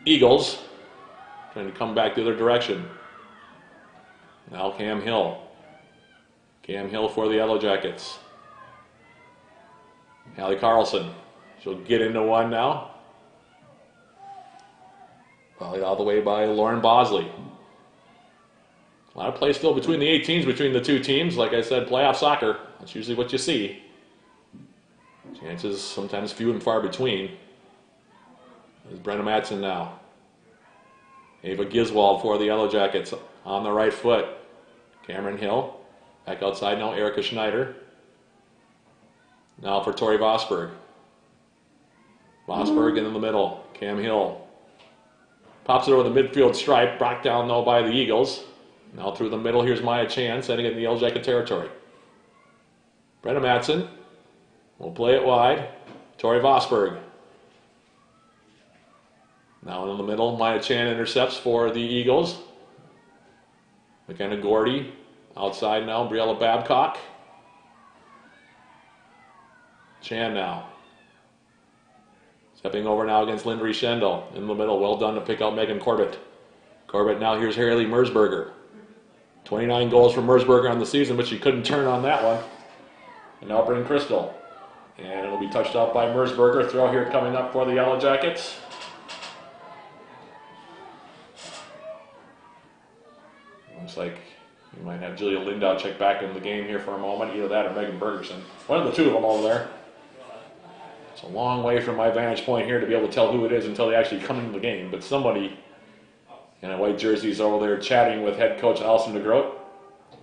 Eagles. Trying to come back the other direction. Now Cam Hill. Cam Hill for the Yellow Jackets. Hallie Carlson. She'll get into one now. Volleyed all the way by Lauren Bosley. A lot of play still between the 18s, between the two teams. Like I said, playoff soccer. That's usually what you see. Chances sometimes few and far between. There's Brenna Matson now. Ava Giswald for the Yellow Jackets on the right foot. Cameron Hill. Back outside now, Erica Schneider. Now for Tori Vosberg. Vosberg in the middle. Cam Hill. Pops it over the midfield stripe. Brought down though by the Eagles. Now through the middle, here's Maya Chan, sending it in the Yellow Jacket territory. Brenna Matson will play it wide. Tori Vosberg. Now in the middle, Maya Chan intercepts for the Eagles. McKenna Gordy outside now, Briella Babcock. Chan now. Stepping over now against Lindry Schendel. In the middle, well done to pick out Megan Corbett. Corbett now, here's Haley Mersberger. 29 goals for Mersberger on the season, but she couldn't turn on that one. And now Bryn Crystal. And it'll be touched off by Mersberger. Throw here coming up for the Yellow Jackets. Looks like you might have Julia Lindow check back in the game here for a moment. Either that or Megan Bergerson. One of the two of them over there. It's a long way from my vantage point here to be able to tell who it is until they actually come into the game. But somebody in a white jersey is over there chatting with head coach Allison DeGroat.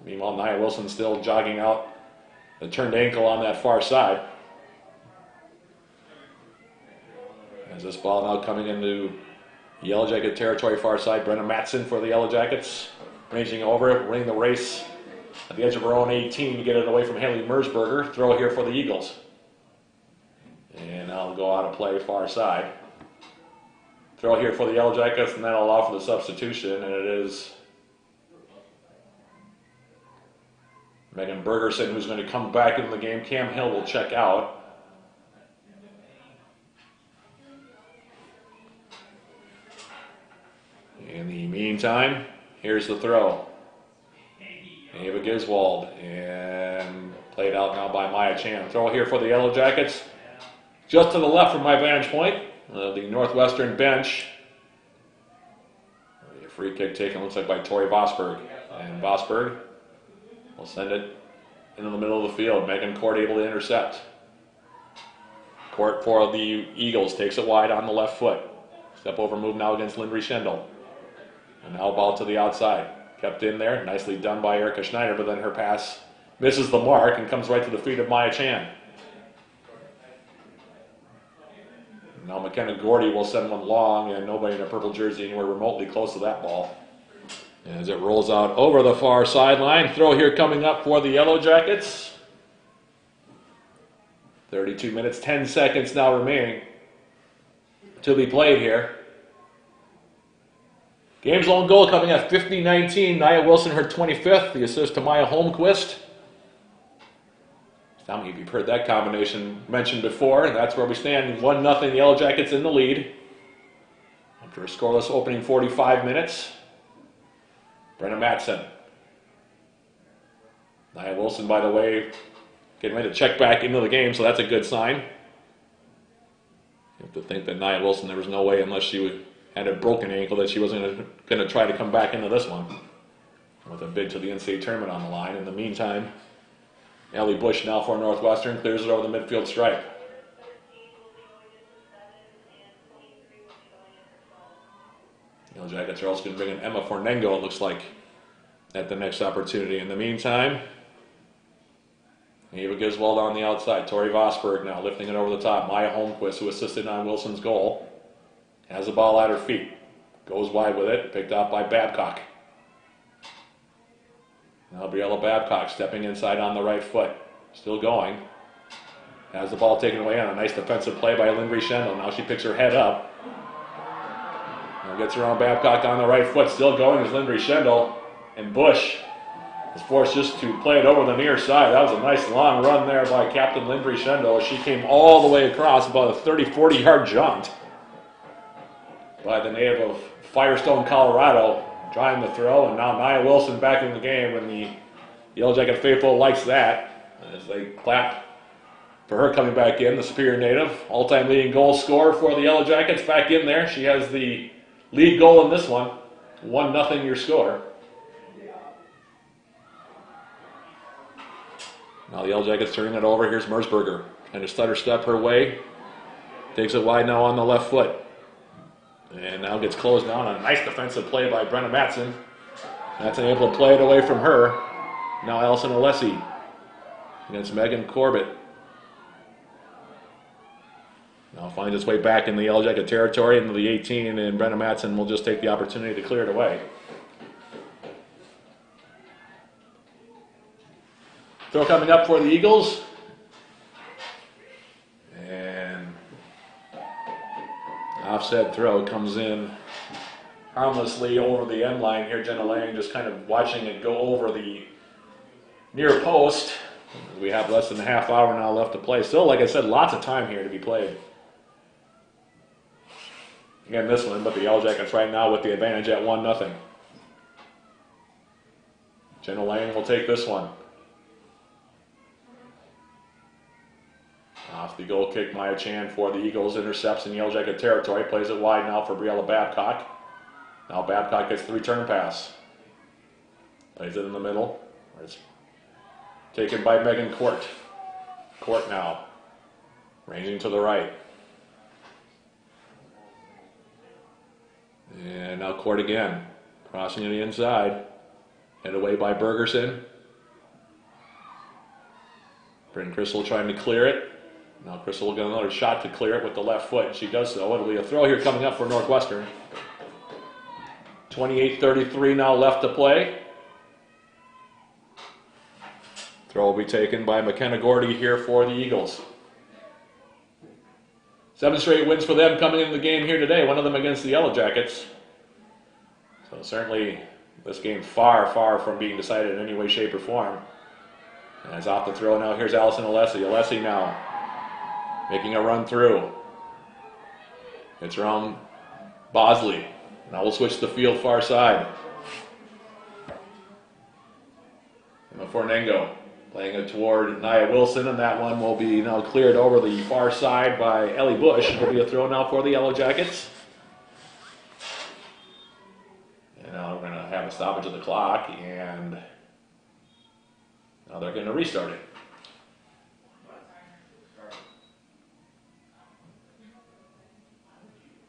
Meanwhile, Nia Wilson still jogging out the turned ankle on that far side. As this ball now coming into Yellow Jacket territory, far side. Brenna Matson for the Yellow Jackets. Ranging over it, winning the race at the edge of her own 18 to get it away from Haley Mersberger. Throw here for the Eagles. And now go out of play far side. Throw here for the Yellow Jackets, and that'll allow for the substitution, and it is Megan Bergerson who's going to come back into the game. Cam Hill will check out. In the meantime, here's the throw. Ava Giswald, and played out now by Maya Chan. Throw here for the Yellow Jackets. Just to the left from my vantage point, the Northwestern bench. A free kick taken, looks like by Tori Vosberg. And Vosberg will send it into the middle of the field. Megan Court able to intercept. Court for the Eagles takes it wide on the left foot. Step over move now against Lindry Schendel. And now ball to the outside. Kept in there, nicely done by Erica Schneider, but then her pass misses the mark and comes right to the feet of Maya Chan. Now McKenna Gordy will send one long, and nobody in a purple jersey anywhere remotely close to that ball. As it rolls out over the far sideline. Throw here coming up for the Yellow Jackets. 32 minutes, 10 seconds now remaining to be played here. Game's lone goal coming at 50-19. Nia Wilson, her 25th. The assist to Maya Holmquist. Now you've heard that combination mentioned before, and that's where we stand. 1-0 Yellow Jackets in the lead. After a scoreless opening 45 minutes. Brenna Matson. Nia Wilson, by the way, getting ready to check back into the game, so that's a good sign. You have to think that Nia Wilson, there was no way, unless she had a broken ankle, that she wasn't going to try to come back into this one. With a bid to the NCAA tournament on the line. In the meantime, Ellie Bush now for Northwestern, clears it over the midfield stripe. Yellow Jackets are also going to bring in Emma Fornengo, it looks like, at the next opportunity. In the meantime, Ava Giswald on the outside. Tori Vosberg now lifting it over the top. Maya Holmquist, who assisted on Wilson's goal, has the ball at her feet. Goes wide with it, picked off by Babcock. Now Briella Babcock stepping inside on the right foot. Still going. Has the ball taken away on a nice defensive play by Lindry Schendel. Now she picks her head up. Now gets around Babcock on the right foot. Still going is Lindry Schendel. And Bush was forced just to play it over the near side. That was a nice long run there by Captain Lindry Shendo. She came all the way across, about a 30, 40-yard jaunt by the native of Firestone, Colorado, trying to throw, and now Nia Wilson back in the game, and the Yellow Jacket faithful likes that as they clap for her coming back in, the Superior native, all-time leading goal scorer for the Yellow Jackets, back in there. She has the lead goal in this one, 1-0 your score. Now the Yellow Jackets turning it over. Here's Merzberger, and to stutter step her way, takes it wide now on the left foot. And now gets closed down on a nice defensive play by Brenna Matson. Matson able to play it away from her. Now Allison Alessi against Megan Corbett. Now finds its way back in the Yellow Jacket territory into the 18, and Brenna Matson will just take the opportunity to clear it away. Throw coming up for the Eagles. And offset throw comes in harmlessly over the end line here. Jenna Lang just kind of watching it go over the near post. We have less than a half hour now left to play. Still, like I said, lots of time here to be played. Again, this one, but the Yellow Jackets right now with the advantage at 1-0. Jenna Lang will take this one. Off the goal kick, Maya Chan for the Eagles, intercepts in Yellow Jacket territory, plays it wide now for Briella Babcock. Now Babcock gets the return pass. Plays it in the middle. It's taken by Megan Court. Court now, ranging to the right. And now Court again, crossing to the inside. Headed away by Bergerson. Bryn Crystal trying to clear it. Now Crystal will get another shot to clear it with the left foot, and she does so. It'll be a throw here coming up for Northwestern. 28:33 now left to play. Throw will be taken by McKenna Gordy here for the Eagles. 7 straight wins for them coming into the game here today, one of them against the Yellow Jackets. So certainly this game far, far from being decided in any way, shape, or form. And it's off the throw now. Here's Allison Alessi. Alessi now making a run through. It's around Bosley. Now we'll switch the field far side. Emma Fornengo playing it toward Nia Wilson, and that one will be now cleared over the far side by Ellie Bush. It'll be a throw now for the Yellow Jackets. And now we're going to have a stoppage of the clock, and now they're going to restart it.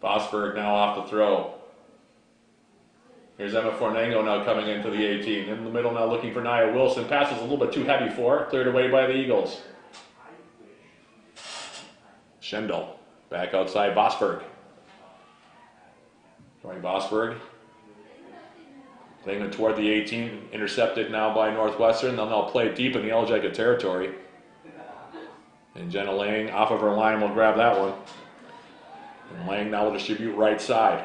Fosberg now off the throw. Here's Emma Fornengo now coming into the 18. In the middle now looking for Nia Wilson. Pass is a little bit too heavy for her. Cleared away by the Eagles. Schendel back outside Bosberg. Joey Bosberg. Playing it toward the 18. Intercepted now by Northwestern. They'll now play it deep in the Yellow Jacket territory. And Jenna Lang off of her line will grab that one. And Lang now will distribute right side.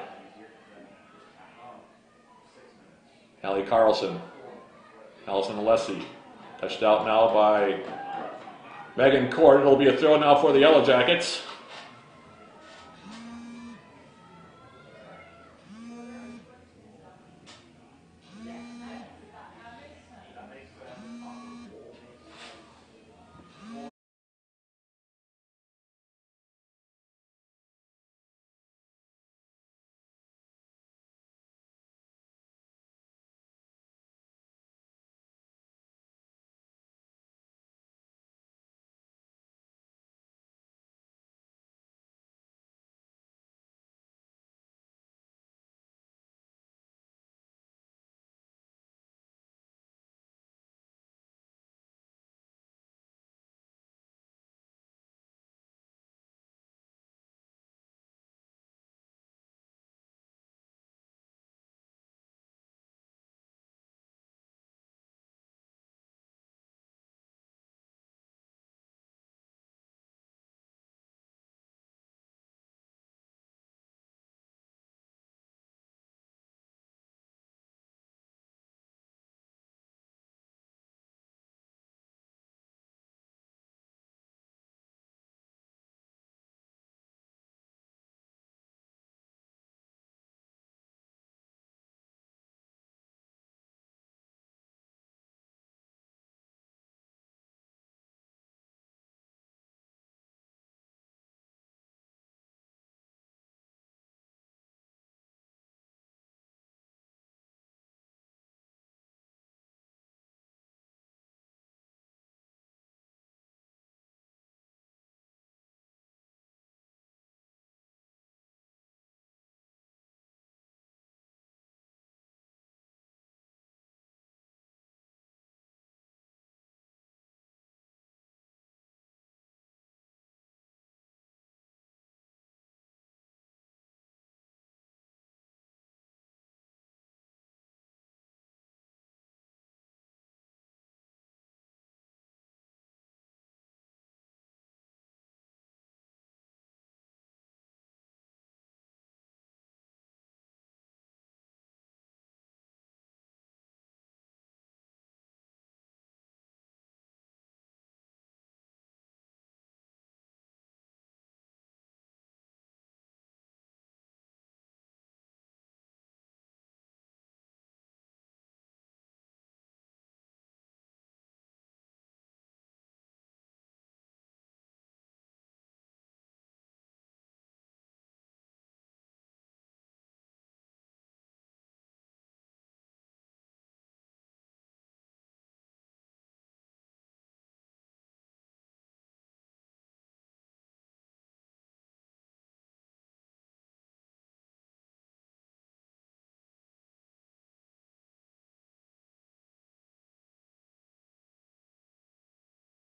Hallie Carlson, Allison Alessi, touched out now by Megan Court. It'll be a throw now for the Yellow Jackets.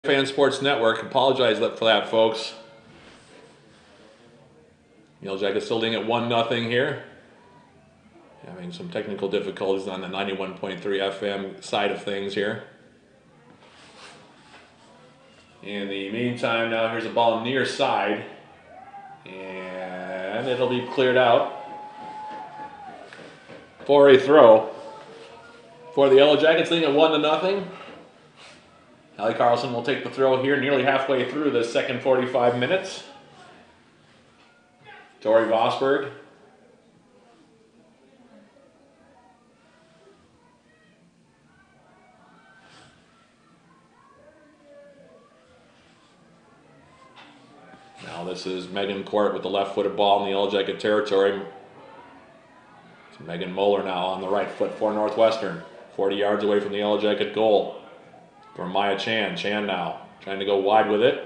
iFan Sports Network. Apologize for that, folks. Yellow Jackets still leading at 1-0 here. Having some technical difficulties on the 91.3 FM side of things here. In the meantime, now here's a ball near side. And it'll be cleared out for a throw. For the Yellow Jackets leading at 1-0. Allie Carlson will take the throw here nearly halfway through the second 45 minutes. Tori Vosberg. Now this is Megan Court with the left-footed ball in the Yellow Jacket territory. It's Megan Moeller now on the right foot for Northwestern. 40 yards away from the Yellow Jacket goal for Maya Chan. Chan now trying to go wide with it.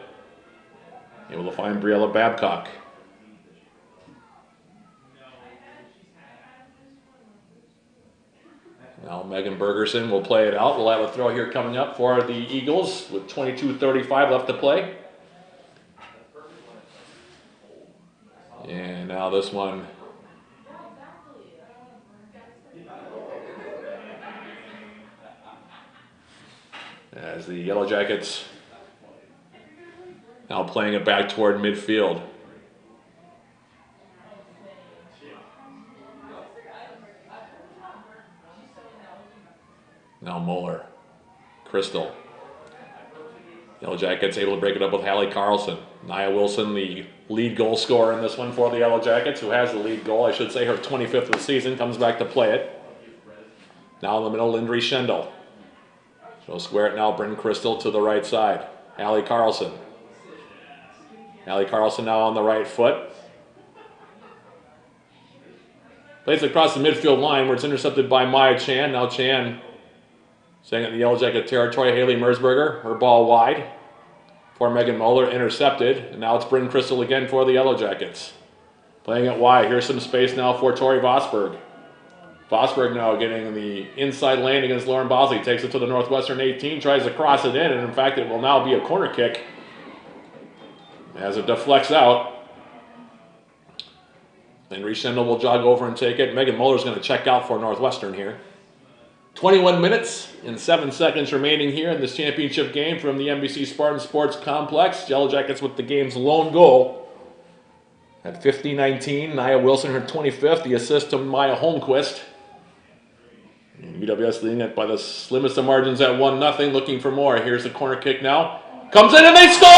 Able to find Briella Babcock. Now Megan Bergerson will play it out. We'll have a throw here coming up for the Eagles with 22:35 left to play. And now this one. As the Yellow Jackets now playing it back toward midfield. Now Moeller. Crystal. Yellow Jackets able to break it up with Hallie Carlson. Nia Wilson, the lead goal scorer in this one for the Yellow Jackets, who has the lead goal, I should say her 25th of the season, comes back to play it. Now in the middle, Lindry Schendel. She'll square it now, bring Crystal to the right side. Hallie Carlson. Hallie Carlson now on the right foot. Plays it across the midfield line where it's intercepted by Maya Chan. Now Chan staying at the Yellow Jacket territory. Haley Merzberger, her ball wide for Megan Moeller, intercepted. And now it's Bryn Crystal again for the Yellow Jackets. Playing it wide. Here's some space now for Tori Vosberg. Vosberg now getting the inside lane against Lauren Bosley. Takes it to the Northwestern 18, tries to cross it in, and in fact it will now be a corner kick as it deflects out. Lindry Schendel will jog over and take it. Megan Moeller's going to check out for Northwestern here. 21 minutes and 7 seconds remaining here in this championship game from the NBC Spartan Sports Complex. Yellow Jackets with the game's lone goal at 50-19. Nia Wilson, her 25th. The assist to Maya Holmquist. And UWS leading it by the slimmest of margins at 1-0. Looking for more. Here's the corner kick now. Comes in and they score!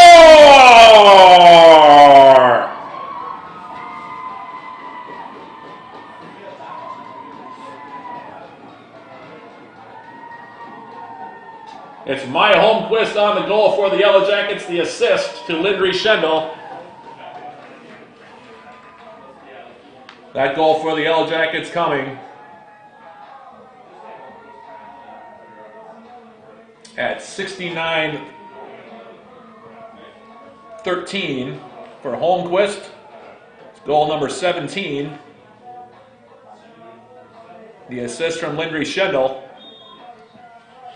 It's Maya Holmquist on the goal for the Yellow Jackets, the assist to Lindry Schendel. That goal for the Yellow Jackets coming at 69-13 for Holmquist. Goal number 17. The assist from Lindry Schendel.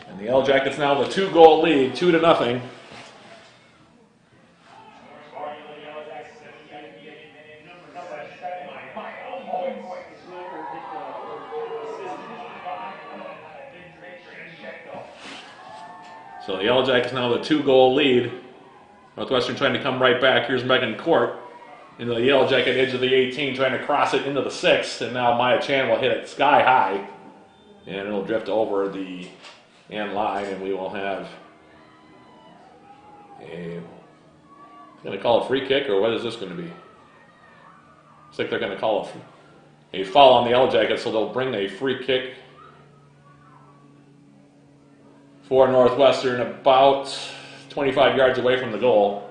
And the Yellow Jackets now with a 2-goal lead, 2-0. So the Yellow Jackets now with a 2-goal lead. Northwestern trying to come right back. Here's Megan Court into the Yellow Jacket edge of the 18, trying to cross it into the 6. And now Maya Chan will hit it sky high. And it'll drift over the end line, and we will have a, going to call a free kick, or what is this going to be? Looks like they're going to call a foul on the Yellow Jackets, so they'll bring a free kick for Northwestern about 25 yards away from the goal.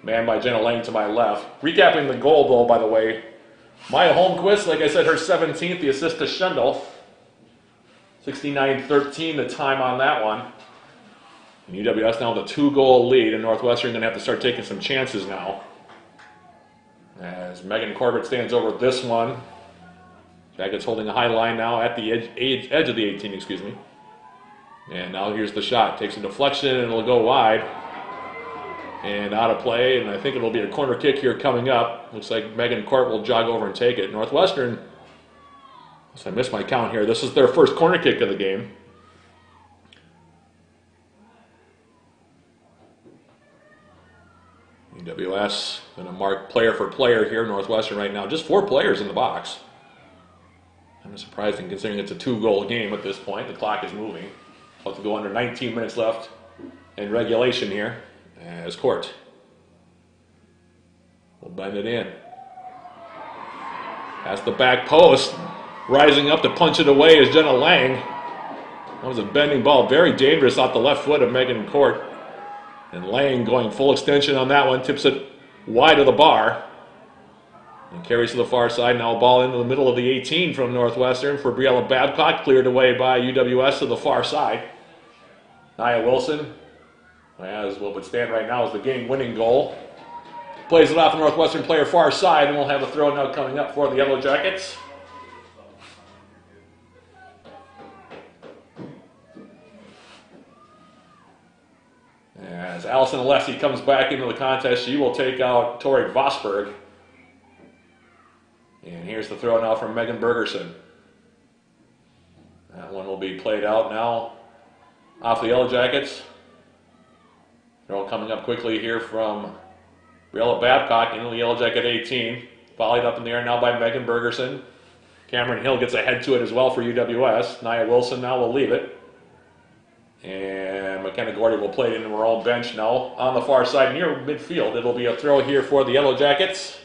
Manned by Jenna Lang to my left. Recapping the goal, though, by the way, Maya Holmquist, like I said, her 17th, the assist to Schendel. 69-13 the time on that one. And UWS now with a 2-goal lead, and Northwestern going to have to start taking some chances now. As Megan Corbett stands over this one. Jackets holding a high line now at the edge of the 18, excuse me. And now here's the shot. Takes a deflection and it'll go wide. and out of play, and I think it'll be a corner kick here coming up. Looks like Megan Court will jog over and take it. Northwestern, I missed my count here, this is their first corner kick of the game. UWS going to mark player for player here. Northwestern right now, just 4 players in the box. Kind of surprising considering it's a 2-goal game at this point. The clock is moving. About to go under 19 minutes left in regulation here as Court will bend it in. Past the back post. Rising up to punch it away is Jenna Lang. That was a bending ball. Very dangerous off the left foot of Megan Court. And Lang going full extension on that one. Tips it wide of the bar. And carries to the far side. Now a ball into the middle of the 18 from Northwestern for Briella Babcock. Cleared away by UWS to the far side. Nia Wilson, as what would stand right now as the game-winning goal. Plays it off the Northwestern player far side, and we'll have a throw now coming up for the Yellow Jackets. As Allison Alessi comes back into the contest, she will take out Tori Vosberg. And here's the throw now from Megan Bergerson. That one will be played out now off the Yellow Jackets. Throw coming up quickly here from Briella Babcock into the Yellow Jacket 18. Volleyed up in the air now by Megan Bergerson. Cameron Hill gets ahead to it as well for UWS. Nia Wilson now will leave it. And McKenna Gordy will play it into her own bench now on the far side near midfield. It'll be a throw here for the Yellow Jackets.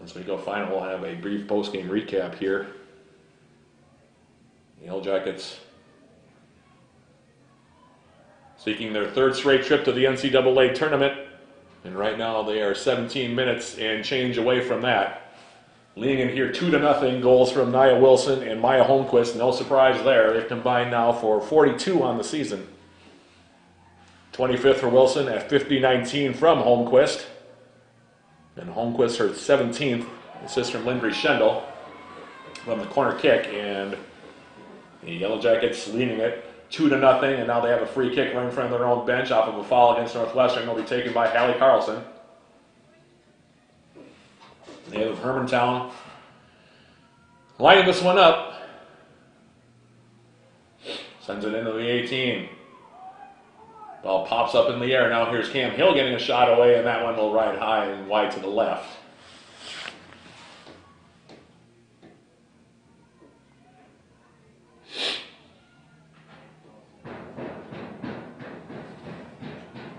As we go final, we'll have a brief post-game recap here. The Yellow Jackets seeking their 3rd straight trip to the NCAA tournament. And right now they are 17 minutes and change away from that. Leading in here 2-0 goals from Nia Wilson and Maya Holmquist. No surprise there. They've combined now for 42 on the season. 25th for Wilson at 50-19 from Holmquist. And Holmquist her 17th assist from Lindry Schendel from the corner kick. And the Yellow Jackets leading it 2-0, and now they have a free kick right in front of their own bench off of a foul against Northwestern. It'll be taken by Hallie Carlson. They have Hermantown lining this one up. Sends it into the 18. Ball pops up in the air. Now here's Cam Hill getting a shot away, and that one will ride high and wide to the left.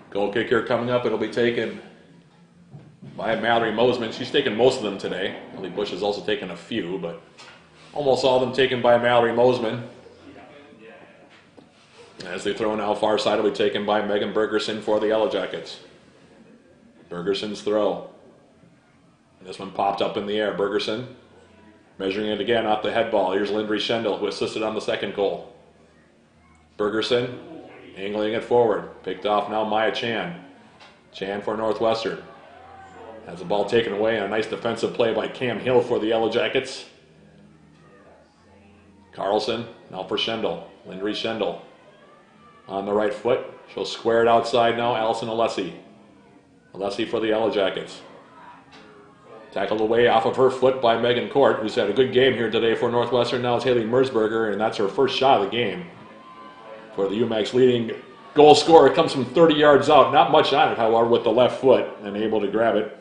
Goal kick here coming up. It'll be taken by Mallory Mosman. She's taken most of them today. Ellie Bush has also taken a few, but almost all of them taken by Mallory Mosman. As they throw now far side, will be taken by Megan Bergerson for the Yellow Jackets. Bergerson's throw. This one popped up in the air. Bergerson measuring it again off the head ball. Here's Lindry Schendel, who assisted on the second goal. Bergerson angling it forward. Picked off now Maya Chan. Chan for Northwestern. Has the ball taken away, and a nice defensive play by Cam Hill for the Yellow Jackets. Carlson now for Schendel. Lindry Schendel on the right foot. She'll square it outside now. Allison Alessi. Alessi for the Yellow Jackets. Tackled away off of her foot by Megan Court, who's had a good game here today for Northwestern. Now it's Haley Merzberger, and that's her first shot of the game. For the UMAC's leading goal scorer, it comes from 30 yards out. Not much on it, however, with the left foot, and able to grab it.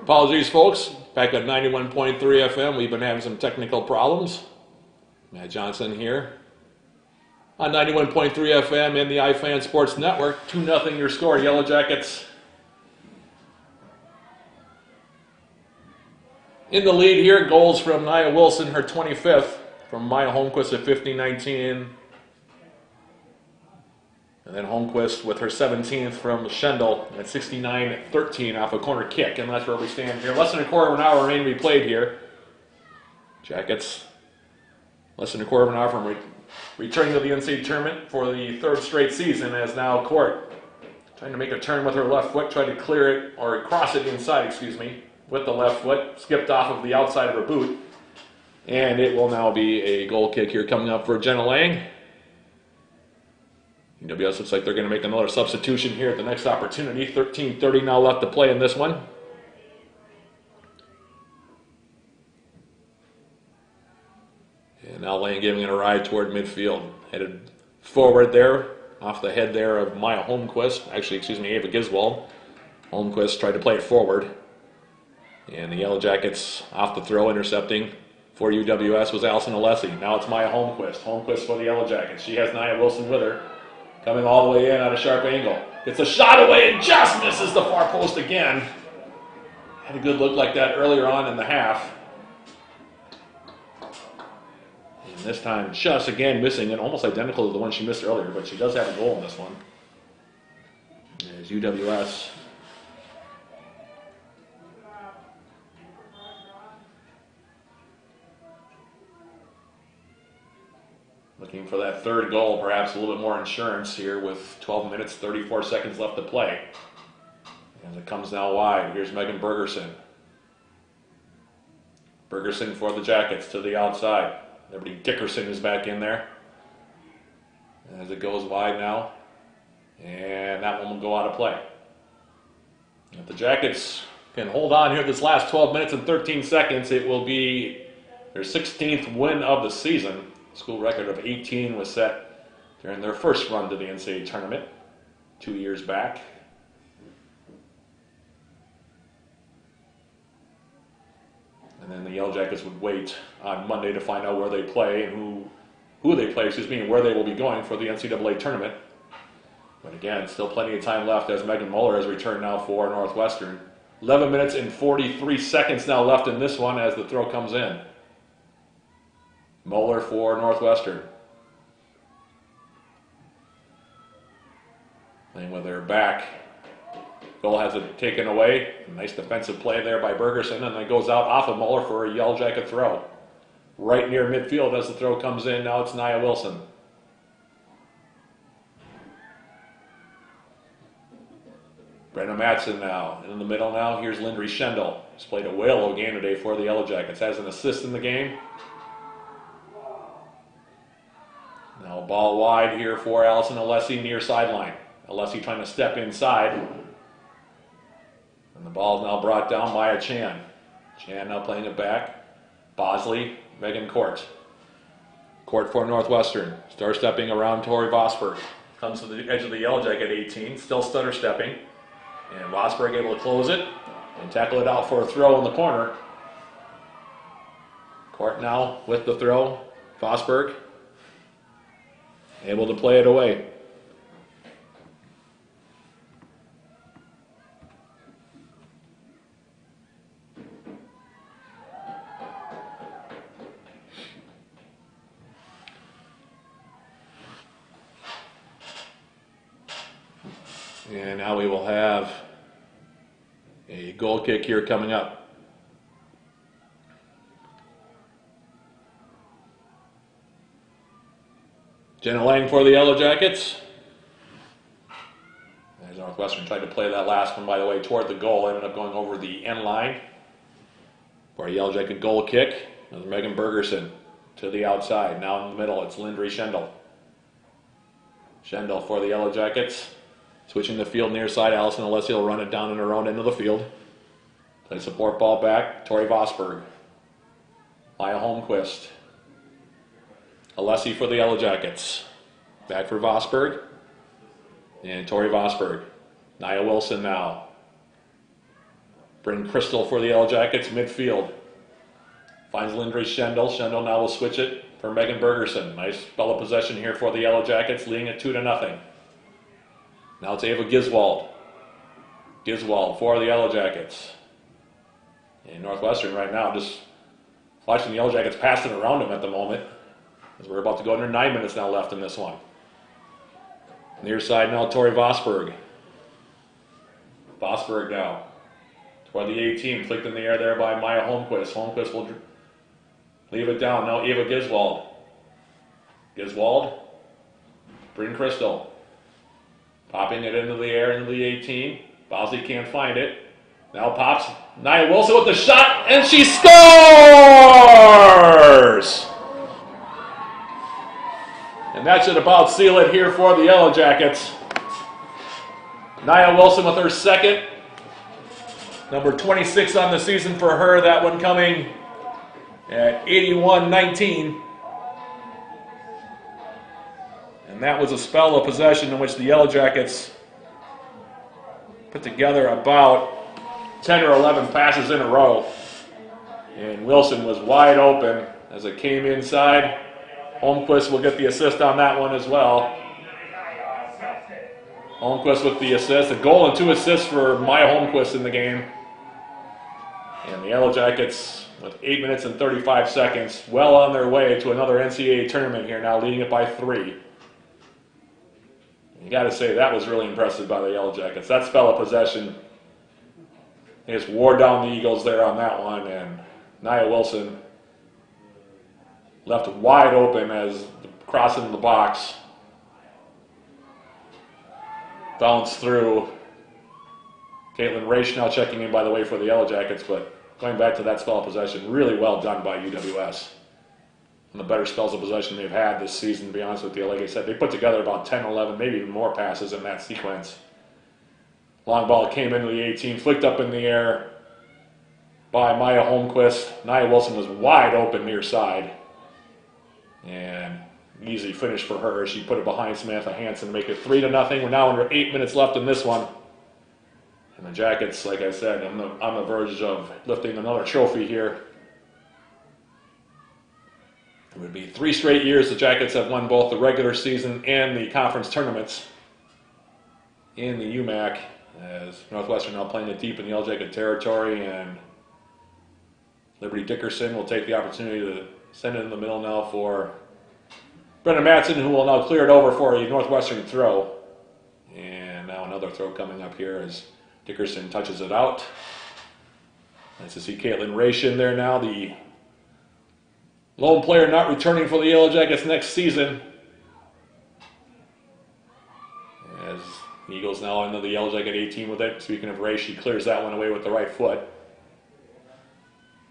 Apologies, folks. Back at 91.3 FM, we've been having some technical problems. Matt Johnson here. On 91.3 FM and the iFan Sports Network, 2-0 your score. Yellow Jackets in the lead here. Goals from Nia Wilson, her 25th. From Maya Holmquist at 50-19. And then Holmquist with her 17th from Schendel at 69-13 off a corner kick. And that's where we stand here. Less than a quarter of an hour remain to be played here. Jackets, less than a quarter of an hour from returning to the NCAA tournament for the third straight season, as now Court trying to make a turn with her left foot, tried to clear it, or cross it inside, with the left foot. Skipped off of the outside of her boot. And it will now be a goal kick here coming up for Jenna Lang. UWS looks like they're going to make another substitution here at the next opportunity. 13:30 now left to play in this one. And now Lang giving it a ride toward midfield. Headed forward there, off the head there of Maya Holmquist. Ava Giswald. Holmquist tried to play it forward. And the Yellow Jackets off the throw, intercepting for UWS was Allison Alessi. Now it's Maya Holmquist. Holmquist for the Yellow Jackets. She has Nia Wilson with her. Coming all the way in at a sharp angle. It's a shot away and just misses the far post again. Had a good look like that earlier on in the half. And this time just again missing it, almost identical to the one she missed earlier, but she does have a goal in this one. As UWS looking for that third goal, perhaps a little bit more insurance here with 12 minutes, 34 seconds left to play. As it comes now wide, here's Megan Bergerson. Bergerson for the Jackets to the outside. Liberty Dickerson is back in there. As it goes wide now. And that one will go out of play. If the Jackets can hold on here this last 12 minutes and 13 seconds, it will be their 16th win of the season. School record of 18 was set during their first run to the NCAA tournament 2 years back. And then the Yellow Jackets would wait on Monday to find out where they play and who they play, and where they will be going for the NCAA tournament. But again, still plenty of time left as Megan Muller has returned now for Northwestern. 11 minutes and 43 seconds now left in this one as the throw comes in. Muller for Northwestern. Playing with their back. Goal has it taken away. Nice defensive play there by Bergerson, and then goes out off of Muller for a Yellow Jacket throw. Right near midfield as the throw comes in. Now it's Nia Wilson. Brenna Matson now. And in the middle now, here's Lindry Schendel. He's played a whale of a game today for the Yellow Jackets. Has an assist in the game. Now a ball wide here for Allison Alessi near sideline. Alessi trying to step inside. And the ball is now brought down by a Chan. Chan now playing it back. Bosley, Megan Court. Court for Northwestern. Star stepping around Tori Vosberg. Comes to the edge of the Yellow Jacket 18. Still stutter stepping. And Vosberg able to close it and tackle it out for a throw in the corner. Court now with the throw. Vosberg able to play it away. And now we will have a goal kick here coming up. Jenna Lang for the Yellow Jackets. As Northwestern tried to play that last one, by the way, toward the goal. Ended up going over the end line for a Yellow Jacket goal kick. There's Megan Bergerson to the outside. Now in the middle, it's Lindry Schendel. Schendel for the Yellow Jackets. Switching the field near side, Allison Alessi will run it down in her own end of the field. Play support ball back, Tori Vosberg. Maya Holmquist. Alessi for the Yellow Jackets. Back for Vosberg. And Tori Vosberg. Nia Wilson now. Bryn Crystal for the Yellow Jackets, midfield. Finds Lindray Schendel. Schendel now will switch it for Megan Bergerson. Nice spell of possession here for the Yellow Jackets, leading it 2-0. Now it's Ava Giswald. Giswald for the Yellow Jackets. And Northwestern right now just watching the Yellow Jackets passing around them at the moment, as we're about to go under 9 minutes now left in this one. Near side now, Tori Vosberg. Vosberg now toward the 18, flicked in the air there by Maya Holmquist. Holmquist will leave it down. Now Ava Giswald. Giswald. Bryn Crystal. Popping it into the air, into the 18. Bosley can't find it. Now pops Nia Wilson with the shot, and she scores! And that should about seal it here for the Yellow Jackets. Nia Wilson with her second. Number 26 on the season for her. That one coming at 81-19. And that was a spell of possession in which the Yellow Jackets put together about 10 or 11 passes in a row. And Wilson was wide open as it came inside. Holmquist will get the assist on that one as well. Holmquist with the assist. A goal and 2 assists for Maya Holmquist in the game. And the Yellow Jackets, with 8 minutes and 35 seconds, well on their way to another NCAA tournament here now, leading it by 3. You got to say, that was really impressive by the Yellow Jackets. That spell of possession, they just wore down the Eagles there on that one, and Nia Wilson left wide open as crossing the box. Bounced through. Caitlin Raish now checking in, by the way, for the Yellow Jackets, but going back to that spell of possession, really well done by UWS. And the better spells of possession they've had this season, to be honest with you. Like I said, they put together about 10, 11, maybe even more passes in that sequence. Long ball came into the 18, flicked up in the air by Maya Holmquist. Nia Wilson was wide open near side. And easy finish for her. She put it behind Samantha Hanson to make it 3-0. We're now under 8 minutes left in this one. And the Jackets, like I said, on the verge of lifting another trophy here. It would be 3 straight years the Jackets have won both the regular season and the conference tournaments in the UMAC, as Northwestern now playing it deep in the Yellow Jacket territory, and Liberty Dickerson will take the opportunity to send it in the middle now for Brenna Matson, who will now clear it over for a Northwestern throw. And now another throw coming up here as Dickerson touches it out. Nice to see Caitlin Raish in there now, the lone player not returning for the Yellow Jackets next season. As the Eagles now into the Yellow Jacket 18 with it. Speaking of Raish, she clears that one away with the right foot.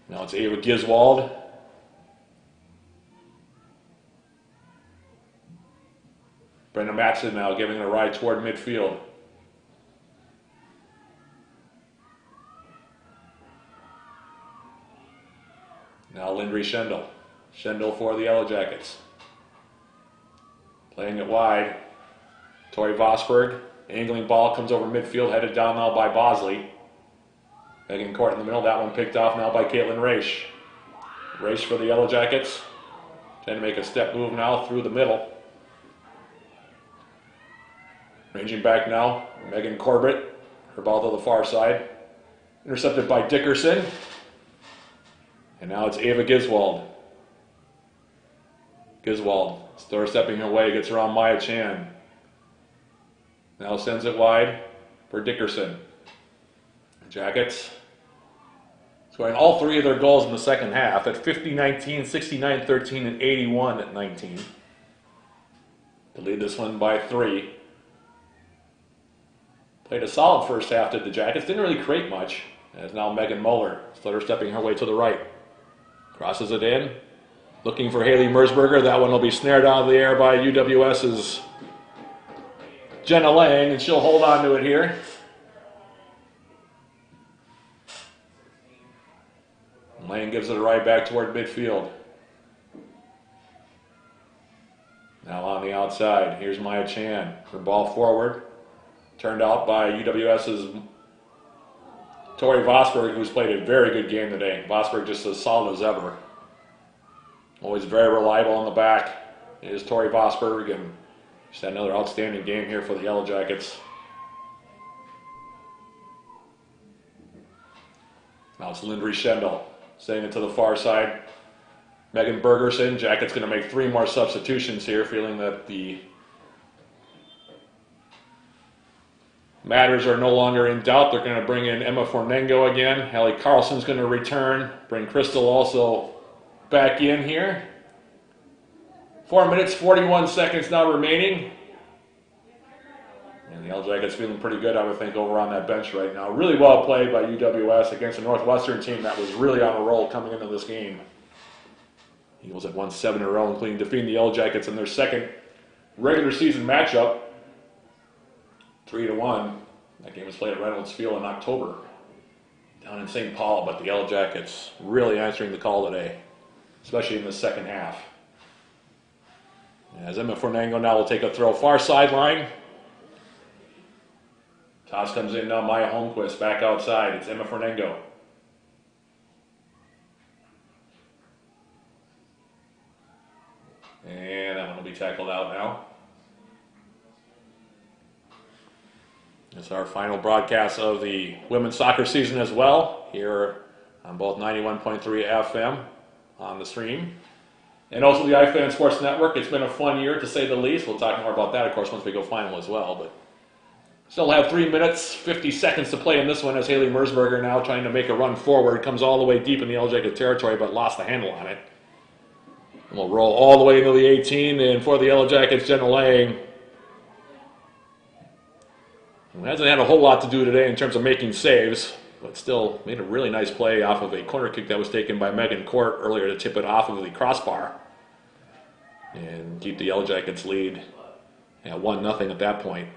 Now it's Ava Giswald. Brenda Matson now giving it a ride toward midfield. Now Lindray Schendel. Schendel for the Yellow Jackets. Playing it wide. Tori Vosberg. Angling ball comes over midfield, headed down now by Bosley. Megan Court in the middle. That one picked off now by Caitlin Raish. Raish for the Yellow Jackets. Trying to make a step move now through the middle. Ranging back now, Megan Corbett. Her ball to the far side. Intercepted by Dickerson. And now it's Ava Giswald. Giswald, still stepping away, gets around Maya Chan. Now sends it wide for Dickerson. Jackets scoring all 3 of their goals in the second half at 50-19, 69-13, and 81-19. To lead this one by 3. Played a solid first half, did the Jackets. Didn't really create much. As now Megan Muller, Slutter stepping her way to the right. Crosses it in. Looking for Haley Mersberger. That one will be snared out of the air by UWS's Jenna Lang, and she'll hold on to it here. Lang gives it a ride back toward midfield. Now on the outside, here's Maya Chan. Her ball forward. Turned out by UWS's Tori Vosberg, who's played a very good game today. Vosberg just as solid as ever. Always very reliable on the back is Tori Vosberg, and just had another outstanding game here for the Yellow Jackets. Now it's Lindry Schendel sending it to the far side. Megan Bergerson, Jackets going to make 3 more substitutions here, feeling that the matters are no longer in doubt. They're going to bring in Emma Fornengo again. Hallie Carlson's going to return. Bring Crystal also back in here. 4 minutes, 41 seconds now remaining. And the Yellow Jackets feeling pretty good, I would think, over on that bench right now. Really well played by UWS against a Northwestern team that was really on a roll coming into this game. Eagles had won 7 in a row, including defeating the Yellow Jackets in their second regular season matchup, 3-1. That game was played at Reynolds Field in October down in St. Paul, but the Yellow Jackets really answering the call today, especially in the second half. As Emma Fornengo now will take a throw far sideline. Toss comes in now, Maya Holmquist back outside. It's Emma Fornengo. And that one will be tackled out now. It's our final broadcast of the women's soccer season as well, here on both 91.3 FM on the stream, and also the iFan Sports Network. It's been a fun year, to say the least. We'll talk more about that, of course, once we go final as well. But still have 3 minutes, 50 seconds to play in this one, as Haley Mersberger now trying to make a run forward. Comes all the way deep in the Yellow Jacket territory, but lost the handle on it. And we'll roll all the way into the 18, and for the Yellow Jackets, Jenna Lang, who hasn't had a whole lot to do today in terms of making saves, but still made a really nice play off of a corner kick that was taken by Megan Court earlier to tip it off of the crossbar and keep the Yellow Jackets lead at 1-0 at that point.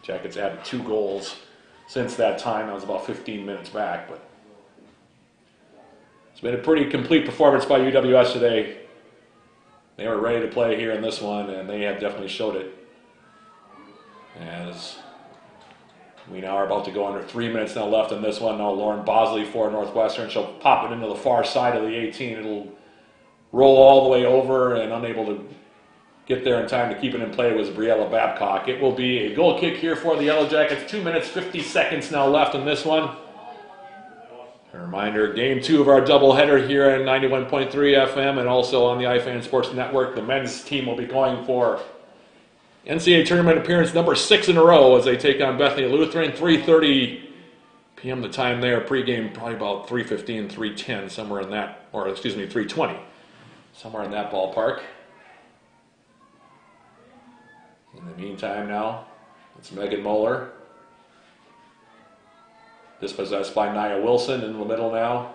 Jackets added 2 goals since that time. That was about 15 minutes back, but it's been a pretty complete performance by UWS today. They were ready to play here in this one, and they have definitely showed it. As we now are about to go under 3 minutes now left in this one. Now Lauren Bosley for Northwestern. She'll pop it into the far side of the 18. It'll roll all the way over, and unable to get there in time to keep it in play was Briella Babcock. It will be a goal kick here for the Yellow Jackets. 2 minutes, 50 seconds now left in this one. A reminder, Game 2 of our doubleheader here at 91.3 FM and also on the iFan Sports Network. The men's team will be going for NCAA tournament appearance number 6 in a row as they take on Bethany Lutheran. 3:30 p.m. the time there. Pregame probably about 3:15, 3:10, somewhere in that, or excuse me, 3:20, somewhere in that ballpark. In the meantime now, it's Megan Moeller. Dispossessed by Nia Wilson in the middle now.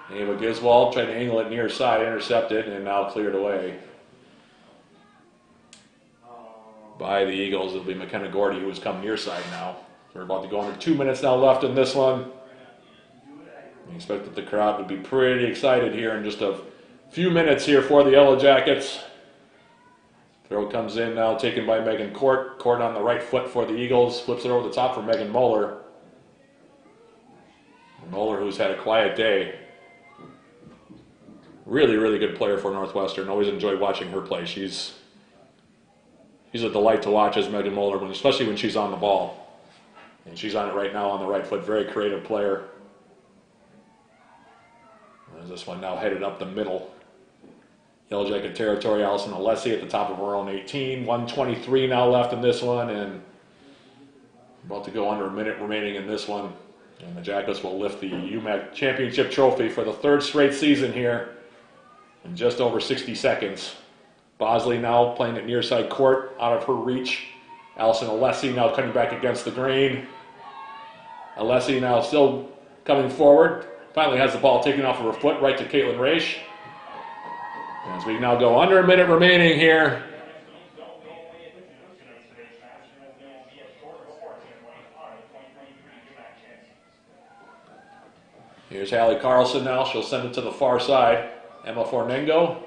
Ava Giswald tried to angle it near side, intercepted, and now cleared away by the Eagles. It'll be McKenna Gordy, who has come near side now. We're about to go under 2 minutes now left in this one. We expect that the crowd would be pretty excited here in just a few minutes here for the Yellow Jackets. Throw comes in now, taken by Megan Court. Court on the right foot for the Eagles. Flips it over the top for Megan Moeller. Moeller, who's had a quiet day. Really, really good player for Northwestern. Always enjoyed watching her play. She's a delight to watch as Megan Moeller, especially when she's on the ball. And she's on it right now on the right foot. Very creative player. As this one now headed up the middle. Yellow Jacket territory, Allison Alessi at the top of her own 18. 1:23 now left in this one, and about to go under a minute remaining in this one. And the Jackets will lift the UMAC championship trophy for the 3rd straight season here in just over 60 seconds. Bosley now playing at near side court, out of her reach. Allison Alessi now cutting back against the green. Alessi now still coming forward. Finally has the ball taken off of her foot right to Caitlin Raish. As we now go under a minute remaining here. Here's Hallie Carlson now. She'll send it to the far side. Emma Fornengo.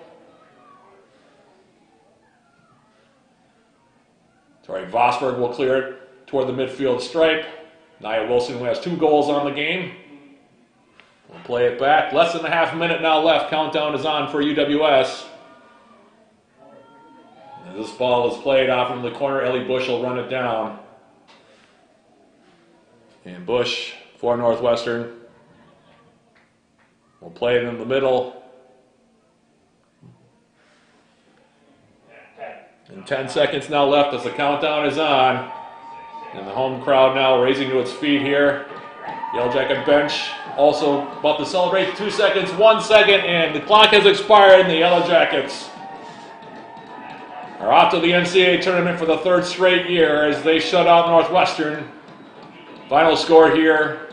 Tori Vosberg will clear it toward the midfield stripe. Nia Wilson, who has 2 goals on the game. We'll play it back. Less than a half minute now left. Countdown is on for UWS. As this ball is played off into the corner, Ellie Bush will run it down. And Bush for Northwestern will play it in the middle. And 10 seconds now left as the countdown is on. And the home crowd now raising to its feet here. Yellow Jacket bench also about to celebrate. 2 seconds, 1 second, and the clock has expired, and the Yellow Jackets are off to the NCAA tournament for the 3rd straight year as they shut out Northwestern. Final score here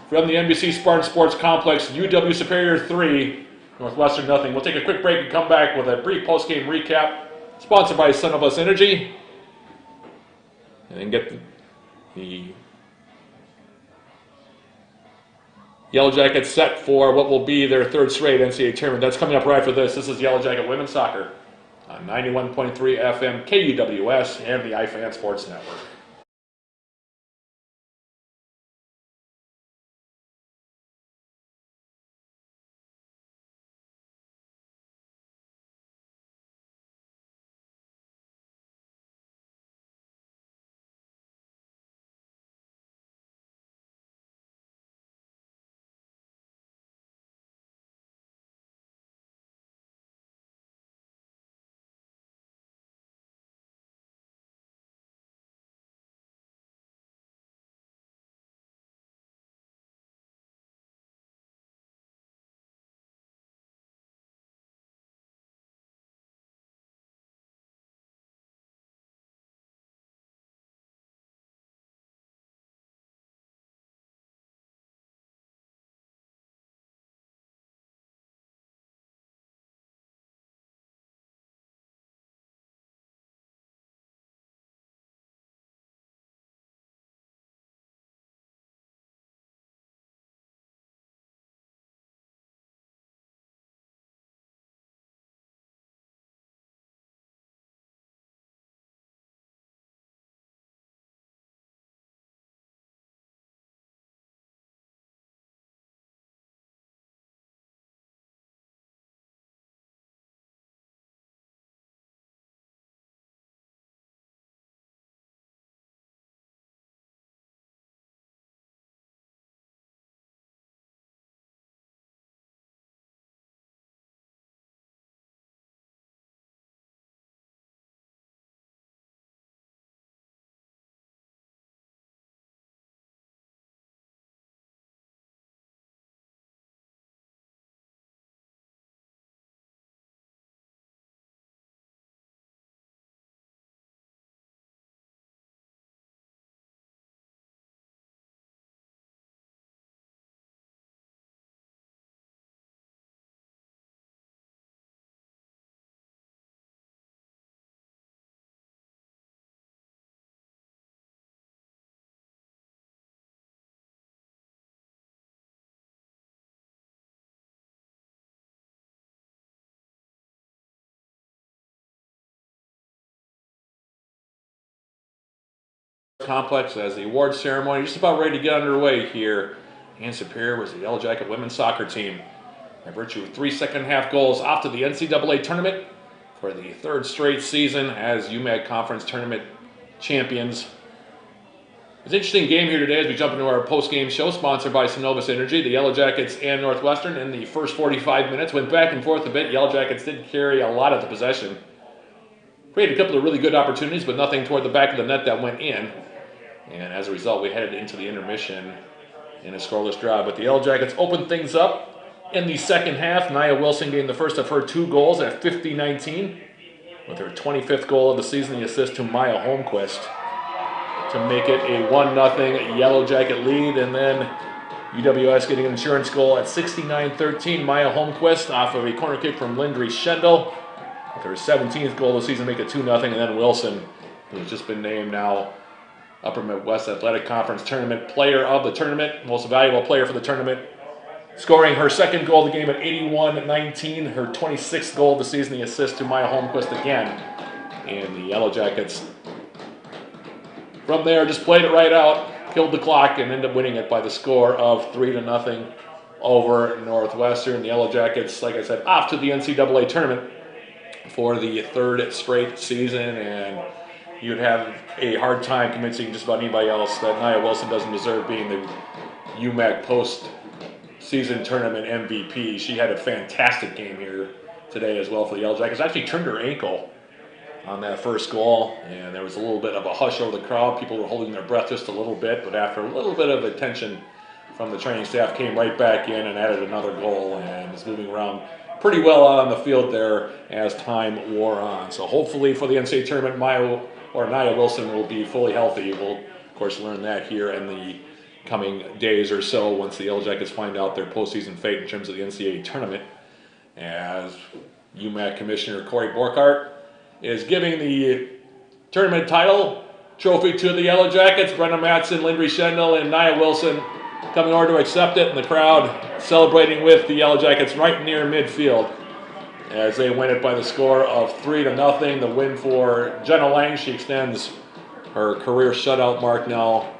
from the NBC Spartan Sports Complex, UW Superior 3, Northwestern nothing. We'll take a quick break and come back with a brief post-game recap, sponsored by Son of Us Energy, and then get the Yellow Jackets set for what will be their 3rd straight NCAA tournament. That's coming up right for this. This is Yellow Jacket Women's Soccer on 91.3 FM KUWS and the iFan Sports Network. Complex as the award ceremony just about ready to get underway here. And Superior was the Yellow Jacket women's soccer team. By virtue of 3 second-half goals off to the NCAA tournament for the 3rd straight season as UMAC Conference Tournament champions. It's an interesting game here today as we jump into our post-game show sponsored by Synovus Energy. The Yellow Jackets and Northwestern in the first 45 minutes went back and forth a bit. Yellow Jackets did carry a lot of the possession. Created a couple of really good opportunities, but nothing toward the back of the net that went in. And as a result, we headed into the intermission in a scoreless draw. But the Yellow Jackets opened things up in the second half. Nia Wilson getting the first of her 2 goals at 50-19 with her 25th goal of the season, the assist to Maya Holmquist to make it a 1-0 Yellow Jacket lead. And then UWS getting an insurance goal at 69-13. Maya Holmquist off of a corner kick from Lindry Schendel with her 17th goal of the season, make it 2-0. And then Wilson, who's just been named now Upper Midwest Athletic Conference Tournament Player of the Tournament, most valuable player for the tournament, scoring her 2nd goal of the game at 81-19, her 26th goal of the season, the assist to Maya Holmquist again. And the Yellow Jackets from there just played it right out killed the clock and ended up winning it by the score of 3-0 over Northwestern. The Yellow Jackets, like I said, off to the NCAA tournament for the third straight season, and you'd have a hard time convincing just about anybody else that Nia Wilson doesn't deserve being the UMAC post-season tournament MVP. She had a fantastic game here today as well for the Yellow Jackets. Actually turned her ankle on that first goal, and there was a little bit of a hush over the crowd. People were holding their breath just a little bit, but after a little bit of attention from the training staff, came right back in and added another goal and is moving around pretty well out on the field there as time wore on. So hopefully for the NCAA tournament, Nia Wilson will be fully healthy. We'll, of course, learn that here in the coming days or so once the Yellow Jackets find out their postseason fate in terms of the NCAA tournament, as UMAC Commissioner Corey Borkhardt is giving the tournament title trophy to the Yellow Jackets. Brenda Matson, Lindry Schendel, and Nia Wilson coming over to accept it, and the crowd celebrating with the Yellow Jackets right near midfield as they win it by the score of 3-0. The win for Jenna Lang. She extends her career shutout mark now,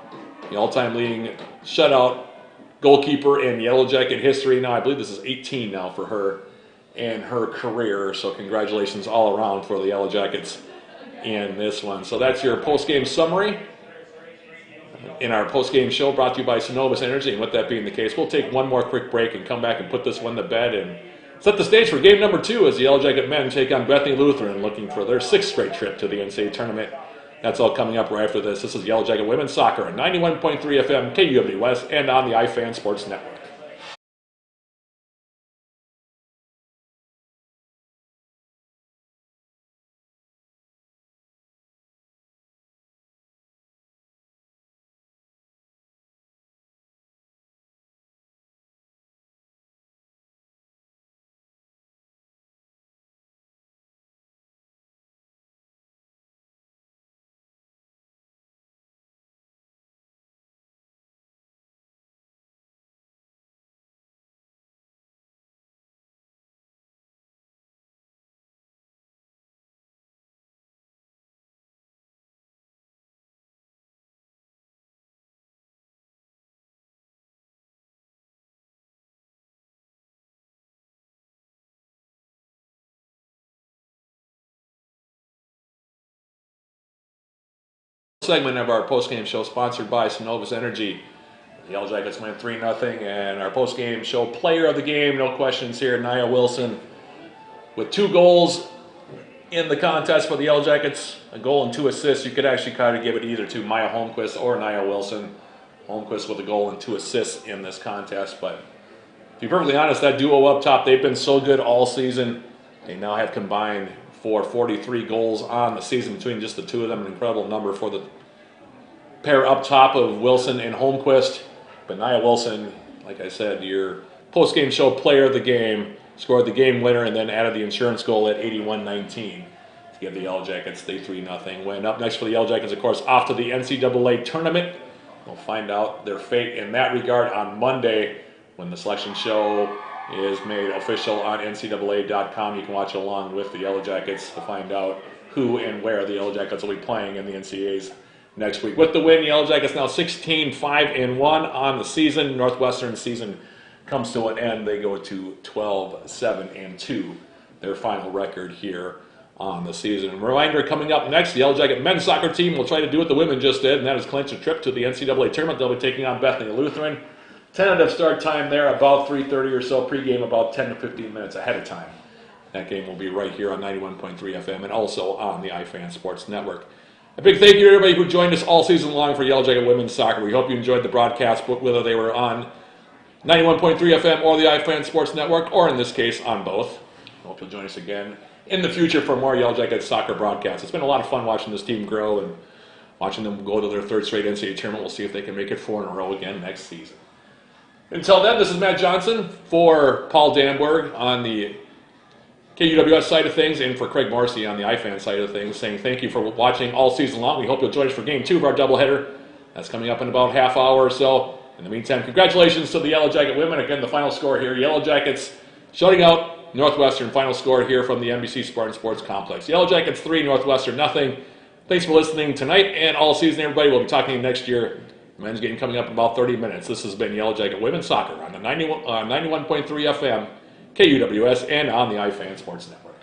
the all-time leading shutout goalkeeper in Yellow Jacket history. Now I believe this is 18 now for her in her career, so congratulations all around for the Yellow Jackets in this one. So that's your post-game summary in our post-game show brought to you by Synovus Energy. And with that being the case, we'll take one more quick break and come back and put this one to bed and set the stage for game number 2 as the Yellow Jacket men take on Bethany Lutheran, looking for their 6th straight trip to the NCAA tournament. That's all coming up right after this. This is Yellow Jacket Women's Soccer on 91.3 FM, KUWS, and on the iFan Sports Network. Segment of our post-game show sponsored by Synovus Energy. The Yellow Jackets win 3-0, and our post-game show player of the game, no questions here, Nia Wilson, with 2 goals in the contest for the Yellow Jackets, a goal and 2 assists. You could actually kind of give it either to Maya Holmquist or Nia Wilson. Holmquist with a goal and 2 assists in this contest, but to be perfectly honest, that duo up top, they've been so good all season. They now have combined for 43 goals on the season between just the two of them, an incredible number for the pair up top of Wilson and Holmquist. But Nia Wilson, like I said, your post-game show player of the game, scored the game winner and then added the insurance goal at 81-19 to give the Yellow Jackets the 3-0 win. Up next for the Yellow Jackets, of course, off to the NCAA tournament. We'll find out their fate in that regard on Monday when the selection show is made official on NCAA.com. You can watch along with the Yellow Jackets to find out who and where the Yellow Jackets will be playing in the NCAAs next week. With the win, the Yellow Jackets now 16-5-1 on the season. Northwestern season comes to an end. They go to 12-7-2, their final record here on the season. Reminder coming up next, the Yellow Jacket men's soccer team will try to do what the women just did, and that is clinch a trip to the NCAA tournament. They'll be taking on Bethany Lutheran. Tentative start time there, about 3:30 or so. Pregame about 10 to 15 minutes ahead of time. That game will be right here on 91.3 FM and also on the iFan Sports Network. A big thank you to everybody who joined us all season long for Yellow Jacket Women's Soccer. We hope you enjoyed the broadcast, whether they were on 91.3 FM or the iFan Sports Network, or in this case, on both. I hope you'll join us again in the future for more Yellow Jacket soccer broadcasts. It's been a lot of fun watching this team grow and watching them go to their 3rd straight NCAA tournament. We'll see if they can make it 4 in a row again next season. Until then, this is Matt Johnson for Paul Danberg on the KUWS side of things and for Craig Morrissey on the iFan side of things, saying thank you for watching all season long. We hope you'll join us for Game 2 of our doubleheader. That's coming up in about half hour or so. In the meantime, congratulations to the Yellow Jacket women. Again, the final score here, Yellow Jackets shutting out Northwestern. Final score here from the NBC Spartan Sports Complex. Yellow Jackets 3, Northwestern nothing. Thanks for listening tonight and all season, everybody. We'll be talking to you next year. Men's game coming up in about 30 minutes. This has been Yellow Jacket Women's Soccer on the 91.3 FM, KUWS, and on the iFan Sports Network.